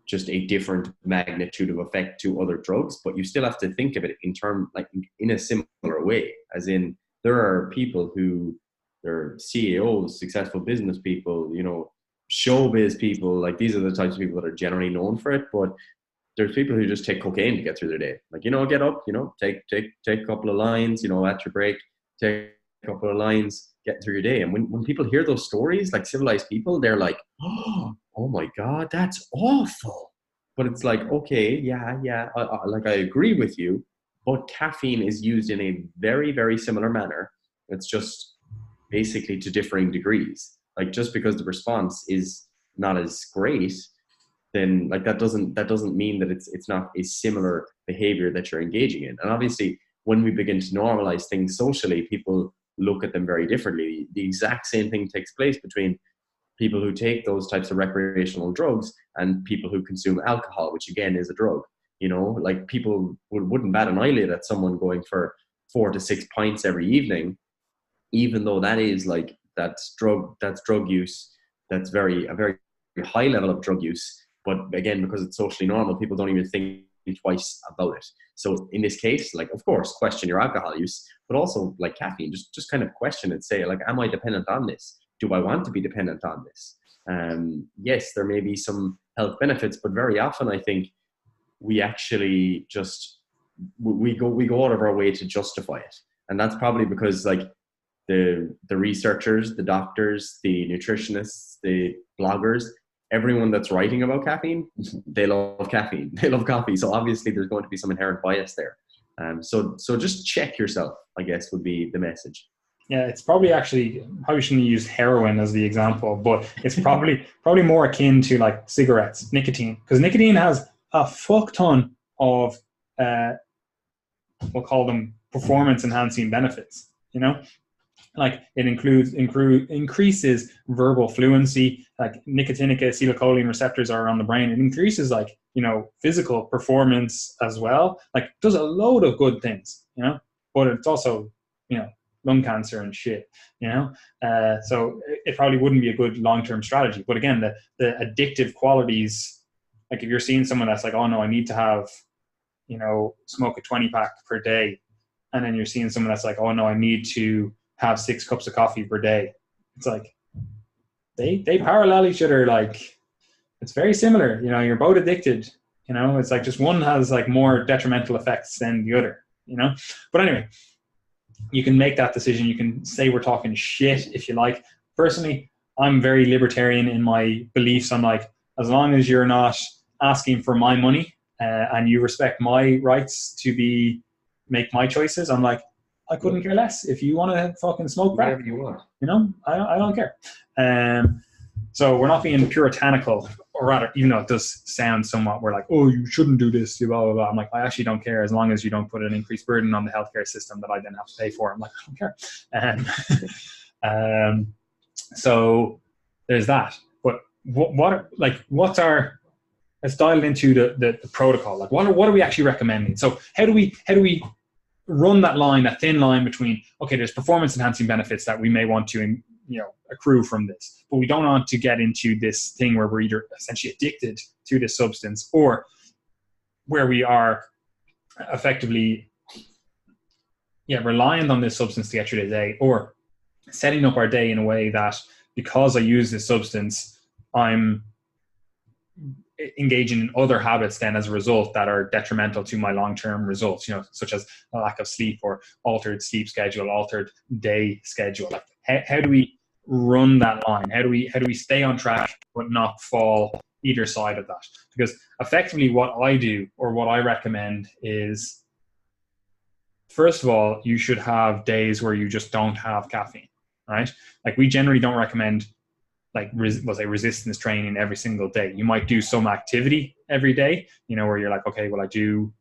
just a different magnitude of effect to other drugs. But you still have to think of it in a similar way, as in, there are people who, they're CEOs, successful business people, you know, showbiz people. Like, these are the types of people that are generally known for it. But there's people who just take cocaine to get through their day. Like, you know, get up, you know, take a couple of lines, you know, at your break, take a couple of lines, get through your day. And when people hear those stories, like civilized people, they're like, oh my God, that's awful. But it's like, okay, yeah, like, I agree with you, but caffeine is used in a very, very similar manner. It's just basically to differing degrees. Like, just because the response is not as great, then like that doesn't mean that it's not a similar behavior that you're engaging in. And obviously, when we begin to normalize things socially, people look at them very differently. The exact same thing takes place between people who take those types of recreational drugs and people who consume alcohol, which again is a drug. You know, like, people wouldn't bat an eyelid at someone going for 4 to 6 pints every evening, even though that is like, that's drug use. That's a very high level of drug use. But again, because it's socially normal, people don't even think twice about it. So in this case, like, of course, question your alcohol use, but also like caffeine, just kind of question and say, like, am I dependent on this? Do I want to be dependent on this? Yes, there may be some health benefits, but very often I think we actually just, we go out of our way to justify it. And that's probably because, like, the researchers, the doctors, the nutritionists, the bloggers, everyone that's writing about caffeine, they love caffeine. They love coffee. So obviously there's going to be some inherent bias there. So just check yourself, I guess, would be the message. Yeah, it's probably shouldn't use heroin as the example, but it's probably more akin to like cigarettes, nicotine, because nicotine has a fuck ton of we'll call them performance enhancing benefits. You know, like, it increases verbal fluency. Like, nicotinic acetylcholine receptors are on the brain. It increases, like, you know, physical performance as well. Like, does a load of good things, you know, but it's also, you know, lung cancer and shit, you know. So it probably wouldn't be a good long-term strategy. But again, the addictive qualities, like, if you're seeing someone that's like, oh no, I need to have, you know, smoke a 20-pack per day, and then you're seeing someone that's like, oh no, I need to have 6 cups of coffee per day. It's like, they parallel each other. Like, it's very similar, you know, you're both addicted, you know. It's like, just one has like more detrimental effects than the other, you know. But anyway, you can make that decision. You can say we're talking shit if you like. Personally, I'm very libertarian in my beliefs. I'm like, as long as you're not asking for my money and you respect my rights to make my choices, I'm like, I couldn't care less. If you want to fucking smoke crack, whatever you want, you know, I don't care. So we're not being puritanical, or rather, even though it does sound somewhat, we're like, oh, you shouldn't do this, blah, blah, blah. I'm like, I actually don't care, as long as you don't put an increased burden on the healthcare system that I then have to pay for. I'm like, I don't care. So there's that. But what's our, let's dial into the protocol. Like, what are we actually recommending? So how do we run that thin line between, okay, there's performance enhancing benefits that we may want to, you know, accrue from this, but we don't want to get into this thing where we're either essentially addicted to this substance, or where we are effectively reliant on this substance to get through the day, or setting up our day in a way that, because I use this substance, I'm engaging in other habits then as a result that are detrimental to my long-term results, you know, such as a lack of sleep, or altered sleep schedule, altered day schedule. Like, how do we run that line? How do we stay on track but not fall either side of that? Because effectively what I do, or what I recommend, is, first of all, you should have days where you just don't have caffeine, right? Like, we generally don't recommend like resistance training every single day. You might do some activity every day, you know, where you're like, okay, well, I do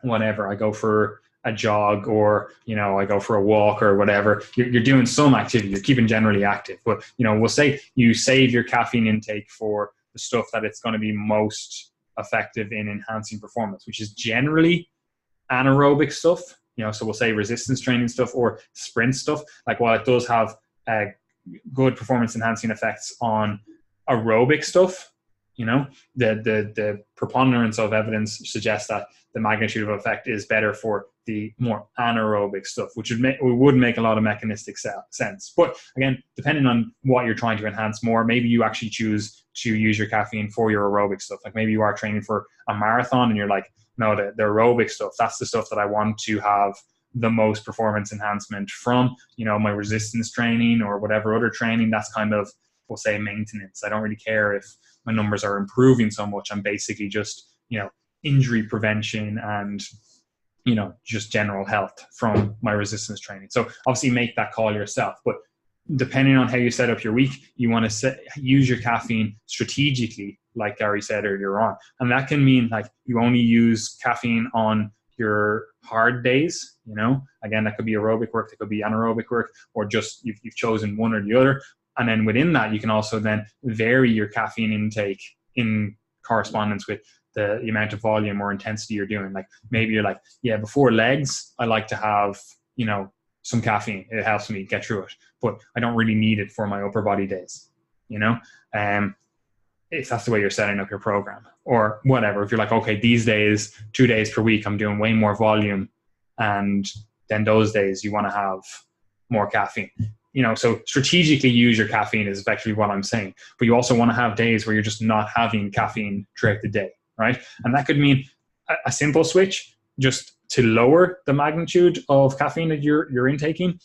whatever, I go for a jog, or, you know, I go for a walk or whatever. You're doing some activity, you're keeping generally active. But, you know, we'll say you save your caffeine intake for the stuff that it's going to be most effective in enhancing performance, which is generally anaerobic stuff, you know. So we'll say resistance training stuff or sprint stuff. Like, while it does have good performance enhancing effects on aerobic stuff, You know, the preponderance of evidence suggests that the magnitude of effect is better for the more anaerobic stuff, which would make a lot of mechanistic sense. But again, depending on what you're trying to enhance more, maybe you actually choose to use your caffeine for your aerobic stuff. Like maybe you are training for a marathon and you're like, no, the aerobic stuff, that's the stuff that I want to have the most performance enhancement from, you know, my resistance training or whatever other training. That's kind of, we'll say, maintenance. I don't really care if my numbers are improving so much. I'm basically just, you know, injury prevention and, you know, just general health from my resistance training. So obviously make that call yourself, but depending on how you set up your week, you want to use your caffeine strategically, like Gary said earlier on. And that can mean like you only use caffeine on your hard days, you know, again, that could be aerobic work, that could be anaerobic work, or just you've chosen one or the other. And then within that, you can also then vary your caffeine intake in correspondence with the amount of volume or intensity you're doing. Like maybe you're like, yeah, before legs, I like to have, you know, some caffeine. It helps me get through it, but I don't really need it for my upper body days, you know? If that's the way you're setting up your program or whatever. If you're like, okay, these days, 2 days per week, I'm doing way more volume. And then those days you want to have more caffeine. You know, so strategically use your caffeine is effectively what I'm saying. But you also want to have days where you're just not having caffeine throughout the day, right? And that could mean a simple switch just to lower the magnitude of caffeine that you're intaking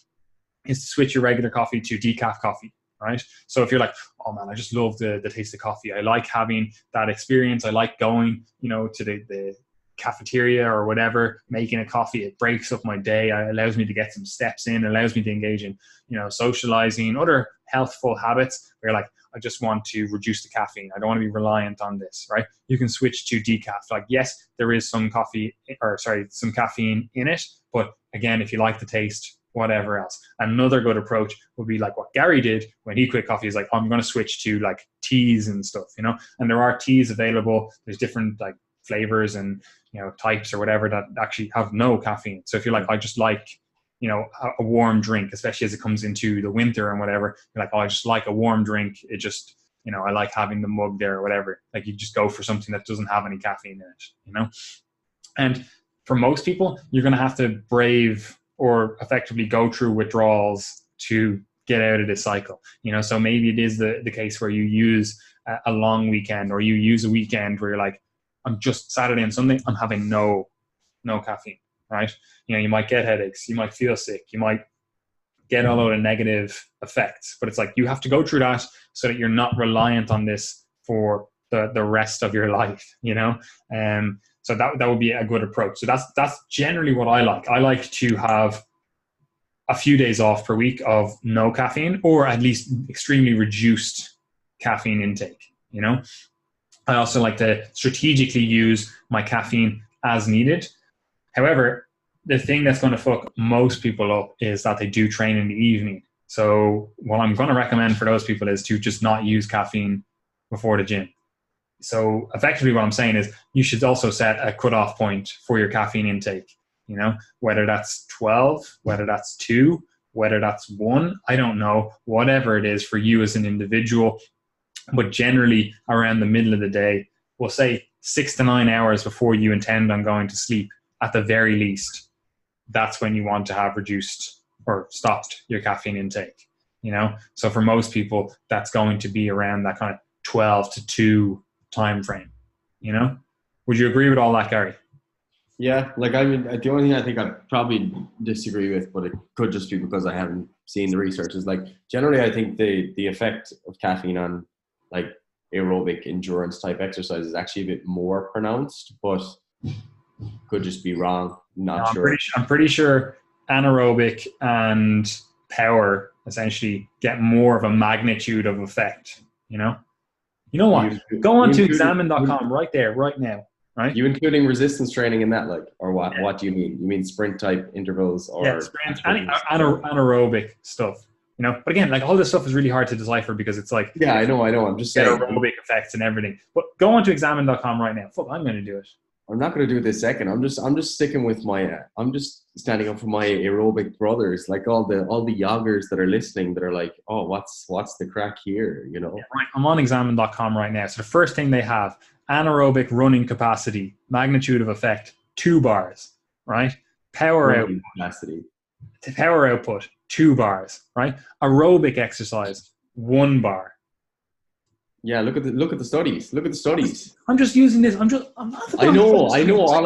is to switch your regular coffee to decaf coffee, right? So if you're like, oh man, I just love the taste of coffee. I like having that experience. I like going, you know, to the cafeteria or whatever, making a coffee. It breaks up my day. It allows me to get some steps in, allows me to engage in, you know, socializing, other healthful habits where like, I just want to reduce the caffeine. I don't want to be reliant on this, right? You can switch to decaf. Like, yes, there is some caffeine in it, but again, if you like the taste, whatever else. Another good approach would be like what Gary did when he quit coffee is like, I'm going to switch to like teas and stuff, you know, and there are teas available. There's different like flavors and, you know, types or whatever that actually have no caffeine. So if you're like, I just like, you know, a warm drink, especially as it comes into the winter and whatever, you're like, oh, I just like a warm drink. It just, you know, I like having the mug there or whatever. Like you just go for something that doesn't have any caffeine in it, you know? And for most people, you're going to have to brave or effectively go through withdrawals to get out of this cycle, you know? So maybe it is the case where you use a long weekend, or you use a weekend where you're like, I'm just Saturday and Sunday, I'm having no caffeine, right? You know, you might get headaches, you might feel sick, you might get a lot of negative effects, but it's like, you have to go through that so that you're not reliant on this for the rest of your life, you know? So that would be a good approach. So that's generally what I like. I like to have a few days off per week of no caffeine, or at least extremely reduced caffeine intake, you know? I also like to strategically use my caffeine as needed. However, the thing that's going to fuck most people up is that they do train in the evening. So what I'm going to recommend for those people is to just not use caffeine before the gym. So effectively what I'm saying is you should also set a cutoff point for your caffeine intake, you know, whether that's 12, whether that's 2, whether that's 1, I don't know, whatever it is for you as an individual. But generally around the middle of the day, we'll say 6 to 9 hours before you intend on going to sleep, at the very least, that's when you want to have reduced or stopped your caffeine intake, you know? So for most people, that's going to be around that kind of 12 to 2 time frame, you know? Would you agree with all that, Gary? Yeah, like I mean, the only thing I think I probably disagree with, but it could just be because I haven't seen the research, is like generally I think the effect of caffeine on like aerobic endurance type exercise is actually a bit more pronounced, but could just be wrong. Not sure. I'm pretty sure anaerobic and power essentially get more of a magnitude of effect, you know? You know what? Go on to examine.com right there, right now, right? You including resistance training in that, like, or what? Yeah. What do you mean? You mean sprint type intervals or? Yeah, sprint, anaerobic stuff. You know, but again, like all this stuff is really hard to decipher because it's like, yeah, I know. I'm just saying aerobic effects and everything. But go on to examine.com right now. Fuck, I'm going to do it. I'm not going to do this second. I'm just sticking with my. I'm just standing up for my aerobic brothers, like all the yoggers that are listening, that are like, oh, what's the crack here? You know. Yeah, right. I'm on examine.com right now. So the first thing they have, anaerobic running capacity, magnitude of effect, 2 bars, right? Running capacity. Power output, 2 bars, right? Aerobic exercise, 1 bar. Yeah, look at the studies. Look at the studies. I'm just using this. I'm not the I know. All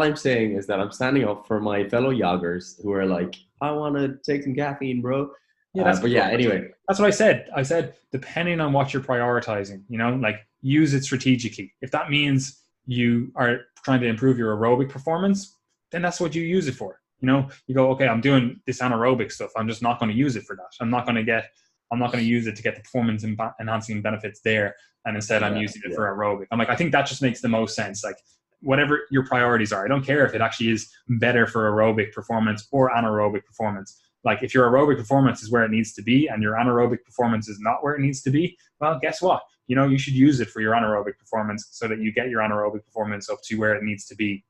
I'm saying is that I'm standing up for my fellow yoggers who are like, I want to take some caffeine, bro. Yeah, that's But yeah, anyway. That's what I said. I said, depending on what you're prioritizing, you know, like use it strategically. If that means you are trying to improve your aerobic performance, then that's what you use it for. You know, you go, okay, I'm doing this anaerobic stuff. I'm just not going to use it for that. I'm not going to use it to get the performance enhancing benefits there. And instead I'm using it for aerobic. I'm like, I think that just makes the most sense. Like whatever your priorities are, I don't care if it actually is better for aerobic performance or anaerobic performance. Like if your aerobic performance is where it needs to be and your anaerobic performance is not where it needs to be, well, guess what? You know, you should use it for your anaerobic performance so that you get your anaerobic performance up to where it needs to be.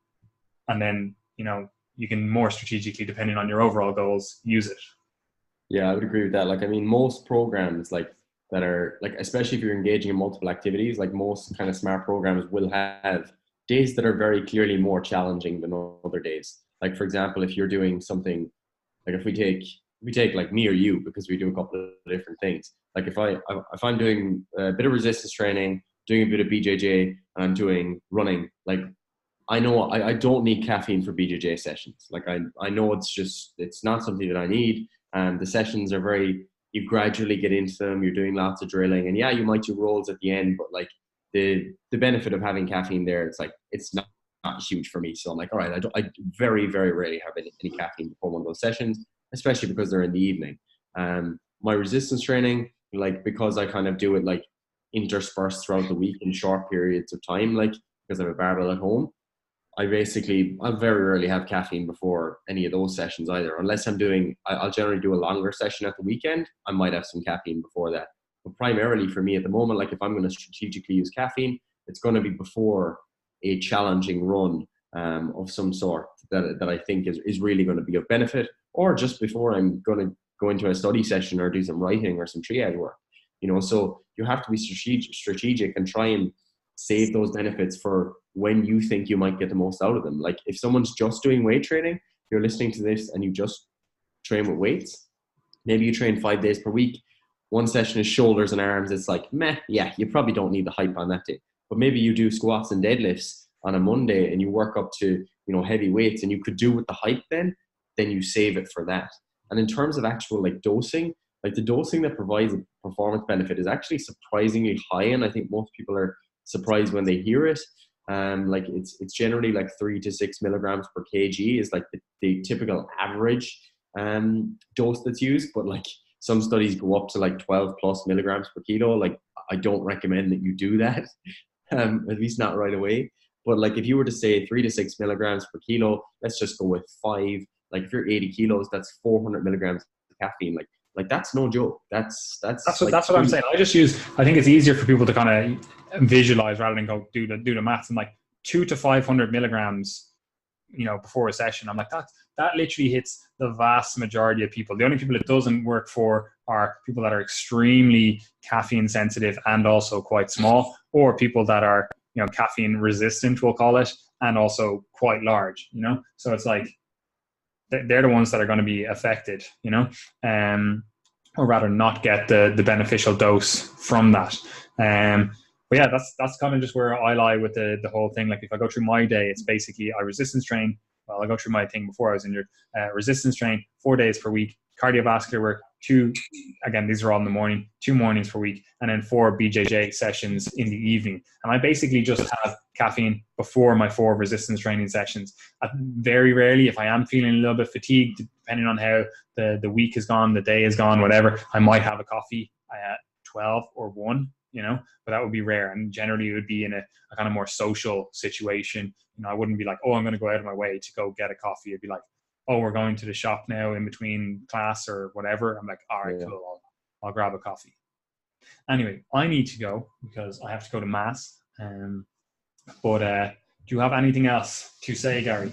And then, you know, you can more strategically, depending on your overall goals, use it. Yeah, I would agree with that. Like, I mean, most programs like that are like, especially if you're engaging in multiple activities, like most kind of smart programs will have days that are very clearly more challenging than other days. Like, for example, if you're doing something, like if we take like me or you, because we do a couple of different things. Like if I'm doing a bit of resistance training, doing a bit of BJJ, and I'm doing running, like I know I don't need caffeine for BJJ sessions. Like I know it's not something that I need. And the sessions are you gradually get into them. You're doing lots of drilling, and yeah, you might do rolls at the end, but like the benefit of having caffeine there, it's not huge for me. So I'm like, all right, I very, very rarely have any caffeine before one of those sessions, especially because they're in the evening. My resistance training, like because I kind of do it like interspersed throughout the week in short periods of time, like because I have a barbell at home. I very rarely have caffeine before any of those sessions either, unless I'll generally do a longer session at the weekend. I might have some caffeine before that. But primarily for me at the moment, like if I'm going to strategically use caffeine, it's going to be before a challenging run of some sort that I think is really going to be of benefit, or just before I'm going to go into a study session or do some writing or some triage work. You know, so you have to be strategic and try and save those benefits for when you think you might get the most out of them. Like if someone's just doing weight training, you're listening to this and you just train with weights, maybe you train 5 days per week. One session is shoulders and arms. It's like, meh, yeah, you probably don't need the hype on that day. But maybe you do squats and deadlifts on a Monday and you work up to, you know, heavy weights, and you could do with the hype then you save it for that. And in terms of actual like dosing, like the dosing that provides a performance benefit is actually surprisingly high. And I think most people are surprised when they hear it. Like it's generally like 3 to 6 milligrams per kg is like the typical average dose that's used, but like some studies go up to like 12 plus milligrams per kilo. Like I don't recommend that you do that, at least not right away. But like if you were to say 3 to 6 milligrams per kilo, let's just go with 5. Like if you're 80 kilos, that's 400 milligrams of caffeine. Like that's no joke. That's like what I'm saying. I think it's easier for people to kind of visualize rather than go do the maths. And like 200 to 500 milligrams, you know, before a session. I'm like, that literally hits the vast majority of people. The only people it doesn't work for are people that are extremely caffeine sensitive and also quite small, or people that are, you know, caffeine resistant, we'll call it, and also quite large, you know? So it's like, they're the ones that are going to be affected, you know, or rather not get the beneficial dose from that. But yeah, that's kind of just where I lie with the whole thing. Like if I go through my day, it's basically I resistance train. Well, I go through my thing before I was injured. Resistance train 4 days per week. Cardiovascular work, these are all in the morning, 2 mornings per week, and then 4 BJJ sessions in the evening. And I basically just have caffeine before my 4 resistance training sessions. Very rarely, if I am feeling a little bit fatigued, depending on how the week has gone, the day has gone, whatever, I might have a coffee at 12 or 1, you know, but that would be rare. And generally it would be in a kind of more social situation. You know, I wouldn't be like, oh, I'm going to go out of my way to go get a coffee. It'd be like, oh, we're going to the shop now in between class or whatever. I'm like, all right, cool. I'll grab a coffee. Anyway, I need to go because I have to go to mass. But Do you have anything else to say, Gary?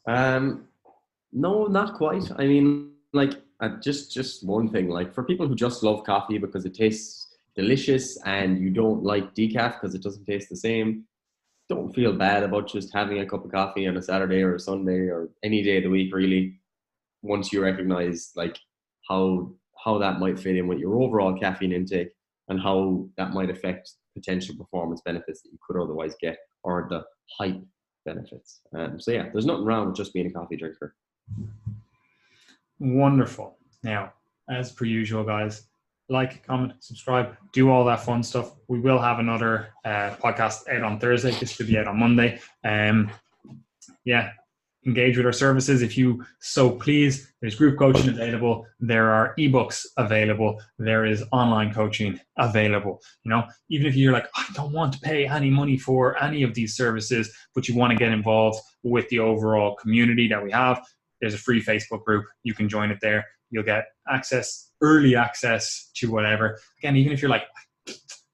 No, not quite. I mean, like, just one thing. Like, for people who just love coffee because it tastes delicious, and you don't like decaf because it doesn't taste the same, don't feel bad about just having a cup of coffee on a Saturday or a Sunday or any day of the week, really. Once you recognize like how that might fit in with your overall caffeine intake and how that might affect potential performance benefits that you could otherwise get, or the hype benefits. So yeah, there's nothing wrong with just being a coffee drinker. Wonderful. Now, as per usual, guys, like, comment, subscribe, do all that fun stuff. We will have another podcast out on Thursday. This should be out on Monday. Yeah, engage with our services if you so please. There's group coaching available. There are ebooks available. There is online coaching available. You know, even if you're like, I don't want to pay any money for any of these services, but you want to get involved with the overall community that we have, there's a free Facebook group. You can join it there. You'll get access, early access to whatever. Again, even if you're like,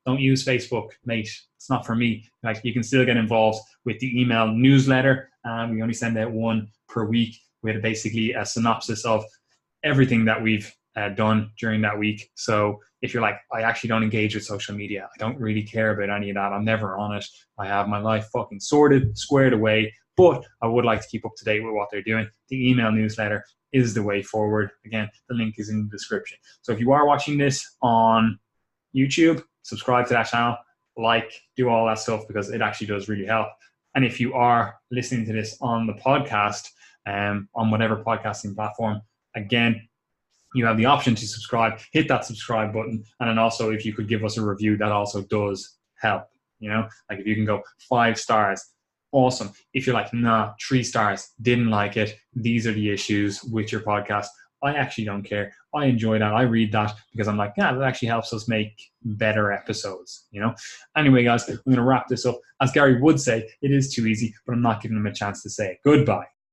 don't use Facebook, mate, it's not for me. Like, you can still get involved with the email newsletter. We only send out one per week with basically a synopsis of everything that we've done during that week. So if you're like, I actually don't engage with social media, I don't really care about any of that, I'm never on it, I have my life fucking sorted, squared away, but I would like to keep up to date with what they're doing, the email newsletter is the way forward. Again, the link is in the description. So if you are watching this on YouTube, subscribe to that channel, like, do all that stuff, because it actually does really help. And if you are listening to this on the podcast, on whatever podcasting platform, again, you have the option to subscribe. Hit that subscribe button. And then also, if you could give us a review, that also does help. You know, like if you can go 5 stars, awesome. If you're like, nah, 3 stars, didn't like it, these are the issues with your podcast, I actually don't care. I enjoy that. I read that because I'm like, yeah, that actually helps us make better episodes, you know? Anyway, guys, I'm going to wrap this up. As Gary would say, it is too easy, but I'm not giving him a chance to say it. Goodbye.